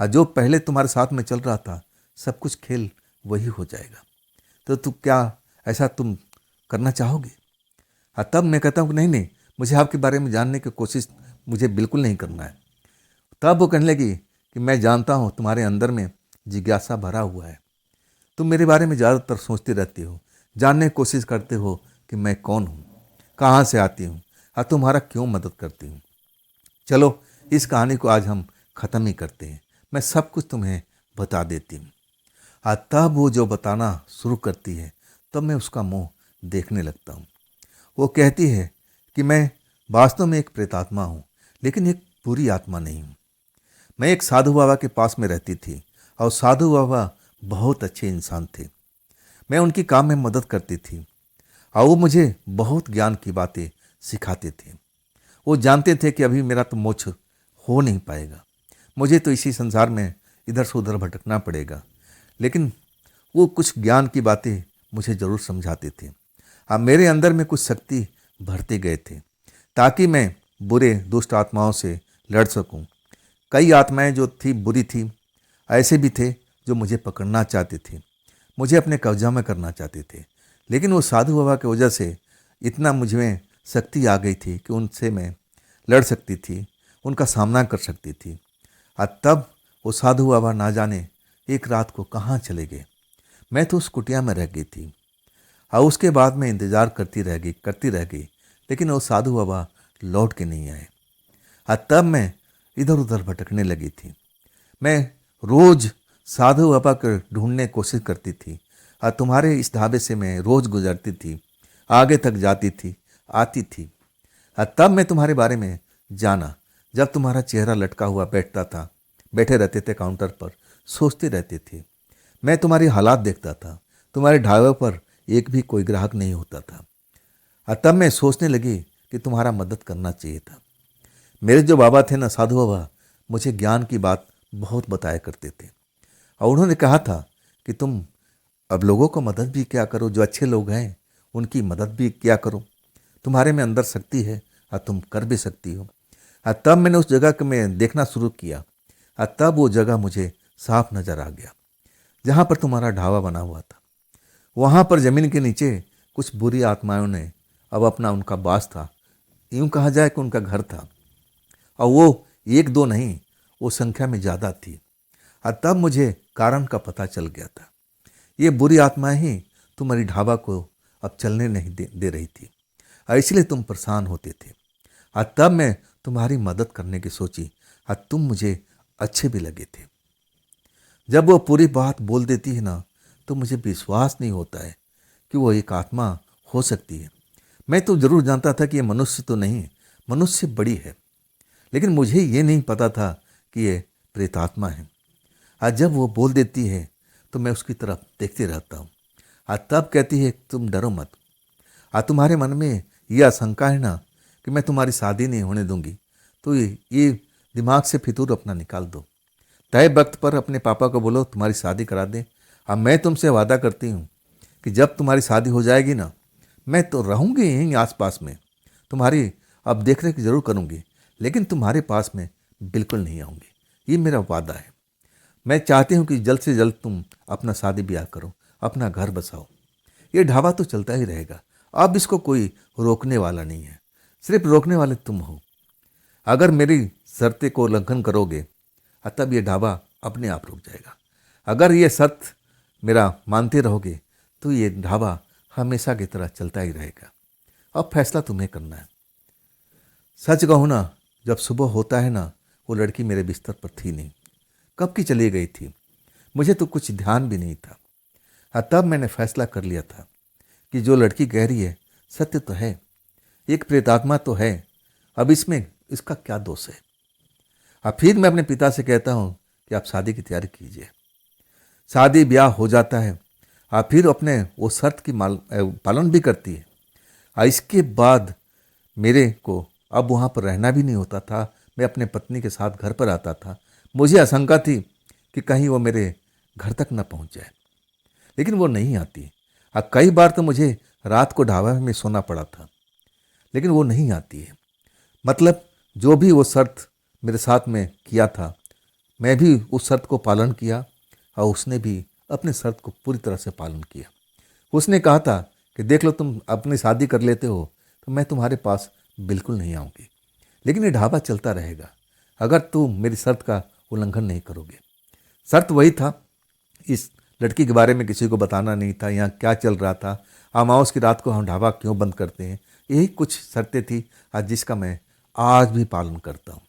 Speaker 1: जो पहले तुम्हारे साथ में चल रहा था सब कुछ खेल वही हो जाएगा। तो तू क्या ऐसा तुम करना चाहोगे? तब मैं कहता हूँ कि नहीं नहीं, मुझे आपके बारे में जानने की कोशिश मुझे बिल्कुल नहीं करना है। तब वो कहने लगी कि मैं जानता हूँ तुम्हारे अंदर में जिज्ञासा भरा हुआ है। तुम मेरे बारे में ज़्यादातर सोचती रहती हो, जानने की कोशिश करते हो कि मैं कौन हूँ, कहाँ से आती हूँ और तुम्हारा क्यों मदद करती हूँ। चलो इस कहानी को आज हम ख़त्म ही करते हैं। मैं सब कुछ तुम्हें बता देती हूँ। तब वो जो बताना शुरू करती है तब मैं उसका मुंह देखने लगता हूँ। वो कहती है कि मैं वास्तव में एक प्रेतात्मा हूँ, लेकिन एक बुरी आत्मा नहीं हूँ। मैं एक साधु बाबा के पास में रहती थी और साधु बाबा बहुत अच्छे इंसान थे। मैं उनकी काम में मदद करती थी और वो मुझे बहुत ज्ञान की बातें सिखाते थे। वो जानते थे कि अभी मेरा तो मोक्ष हो नहीं पाएगा, मुझे तो इसी संसार में इधर से उधर भटकना पड़ेगा, लेकिन वो कुछ ज्ञान की बातें मुझे ज़रूर समझाते थे। अब मेरे अंदर में कुछ शक्ति भरते गए थे ताकि मैं बुरे दुष्ट आत्माओं से लड़ सकूं। कई आत्माएं जो थी बुरी थी, ऐसे भी थे जो मुझे पकड़ना चाहते थे, मुझे अपने कब्जा में करना चाहते थे। लेकिन वो साधु बाबा की वजह से इतना मुझ में शक्ति आ गई थी कि उनसे मैं लड़ सकती थी, उनका सामना कर सकती थी। तब वो साधु बाबा ना जाने एक रात को कहाँ चले गए। मैं तो उस कुटिया में रह गई थी और उसके बाद मैं इंतज़ार करती रह गई, लेकिन वो साधु बाबा लौट के नहीं आए। तब मैं इधर उधर भटकने लगी थी। मैं रोज़ साधु बाबा को ढूंढने की कोशिश करती थी और तुम्हारे इस ढाबे से मैं रोज़ गुजरती थी, आगे तक जाती थी, आती थी। तब मैं तुम्हारे बारे में जाना। जब तुम्हारा चेहरा लटका हुआ बैठे रहते थे काउंटर पर, सोचते रहते थे। मैं तुम्हारी हालात देखता था, तुम्हारे ढाबे पर एक भी कोई ग्राहक नहीं होता था। तब मैं सोचने लगी कि तुम्हारा मदद करना चाहिए था। मेरे जो बाबा थे ना, साधु बाबा, मुझे ज्ञान की बात बहुत बताया करते थे और उन्होंने कहा था कि तुम अब लोगों को मदद भी क्या करो, जो अच्छे लोग हैं उनकी मदद भी क्या करो, तुम्हारे में अंदर शक्ति है और तुम कर भी सकती हो। तब मैंने उस जगह को मैं देखना शुरू किया और तब वो जगह मुझे साफ नज़र आ गया जहाँ पर तुम्हारा ढाबा बना हुआ था। वहाँ पर ज़मीन के नीचे कुछ बुरी आत्माओं ने अब अपना उनका वास था, यूँ कहा जाए कि उनका घर था। और वो एक दो नहीं, वो संख्या में ज़्यादा थी। और तब मुझे कारण का पता चल गया था। ये बुरी आत्माएं ही तुम्हारी ढाबा को अब चलने नहीं दे रही थी और इसलिए तुम परेशान होते थे। और तब मैं तुम्हारी मदद करने की सोची और तुम मुझे अच्छे भी लगे थे। जब वो पूरी बात बोल देती है ना, तो मुझे विश्वास नहीं होता है कि वो एक आत्मा हो सकती है। मैं तो ज़रूर जानता था कि ये मनुष्य तो नहीं, मनुष्य बड़ी है, लेकिन मुझे ये नहीं पता था कि ये प्रेतात्मा है। आज जब वो बोल देती है तो मैं उसकी तरफ देखते रहता हूँ। आज तब कहती है तुम डरो मत। आज तुम्हारे मन में ये आशंका है ना कि मैं तुम्हारी शादी नहीं होने दूंगी, तो ये दिमाग से फितूर अपना निकाल दो। तय वक्त पर अपने पापा को बोलो तुम्हारी शादी करा दें। अब मैं तुमसे वादा करती हूँ कि जब तुम्हारी शादी हो जाएगी ना, मैं तो रहूँगी यहीं आसपास में, तुम्हारी अब देख रेख जरूर करूँगी, लेकिन तुम्हारे पास में बिल्कुल नहीं आऊँगी। ये मेरा वादा है। मैं चाहती हूँ कि जल्द से जल्द तुम अपना शादी ब्याह करो, अपना घर बसाओ। ये ढाबा तो चलता ही रहेगा, अब इसको कोई रोकने वाला नहीं है, सिर्फ रोकने वाले तुम हो। अगर मेरी शर्तें को उल्लंघन करोगे तब ये ढाबा अपने आप रुक जाएगा। अगर ये शर्त मेरा मानते रहोगे तो ये ढाबा हमेशा की तरह चलता ही रहेगा। अब फैसला तुम्हें करना है। सच कहूँ ना, जब सुबह होता है ना, वो लड़की मेरे बिस्तर पर थी नहीं, कब की चली गई थी, मुझे तो कुछ ध्यान भी नहीं था। तब मैंने फैसला कर लिया था कि जो लड़की कह रही है सत्य तो है, एक प्रेतात्मा तो है, अब इसमें इसका क्या दोष है। अब फिर मैं अपने पिता से कहता हूँ कि आप शादी की तैयारी कीजिए। शादी ब्याह हो जाता है, आप फिर अपने वो शर्त की पालन भी करती है। और इसके बाद मेरे को अब वहाँ पर रहना भी नहीं होता था, मैं अपने पत्नी के साथ घर पर आता था। मुझे आशंका थी कि कहीं वो मेरे घर तक न पहुंच जाए, लेकिन वो नहीं आती। कई बार तो मुझे रात को ढाबा में सोना पड़ा था, लेकिन वो नहीं आती है। मतलब जो भी वो शर्त मेरे साथ में किया था, मैं भी उस शर्त को पालन किया और उसने भी अपने शर्त को पूरी तरह से पालन किया। उसने कहा था कि देख लो, तुम अपनी शादी कर लेते हो तो मैं तुम्हारे पास बिल्कुल नहीं आऊँगी, लेकिन ये ढाबा चलता रहेगा अगर तुम मेरी शर्त का उल्लंघन नहीं करोगे। शर्त वही था, इस लड़की के बारे में किसी को बताना नहीं था, यहाँ क्या चल रहा था, अमावस की रात को हम ढाबा क्यों बंद करते हैं, यही कुछ शर्तें थी आज जिसका मैं आज भी पालन करता हूँ।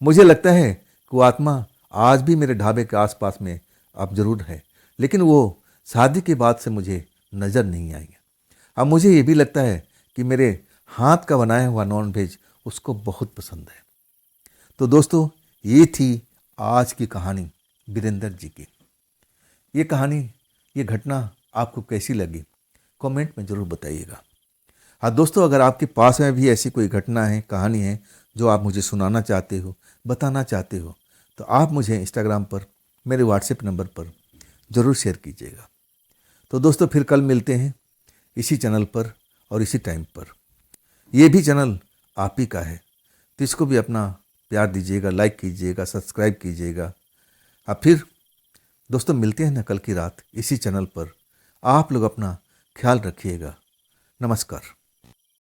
Speaker 1: मुझे लगता है कि वो आत्मा आज भी मेरे ढाबे के आसपास में अब जरूर है, लेकिन वो शादी के बाद से मुझे नज़र नहीं आई है। अब मुझे ये भी लगता है कि मेरे हाथ का बनाया हुआ नॉन वेज उसको बहुत पसंद है। तो दोस्तों, ये थी आज की कहानी वीरेंद्र जी की। ये कहानी, ये घटना आपको कैसी लगी कमेंट में ज़रूर बताइएगा। हाँ दोस्तों, अगर आपके पास में भी ऐसी कोई घटना है, कहानी है जो आप मुझे सुनाना चाहते हो, बताना चाहते हो, तो आप मुझे इंस्टाग्राम पर मेरे व्हाट्सएप नंबर पर ज़रूर शेयर कीजिएगा। तो दोस्तों, फिर कल मिलते हैं इसी चैनल पर और इसी टाइम पर। ये भी चैनल आप ही का है, तो इसको भी अपना प्यार दीजिएगा, लाइक कीजिएगा, सब्सक्राइब कीजिएगा। अब फिर दोस्तों मिलते हैं ना कल की रात इसी चैनल पर। आप लोग अपना ख्याल रखिएगा। नमस्कार।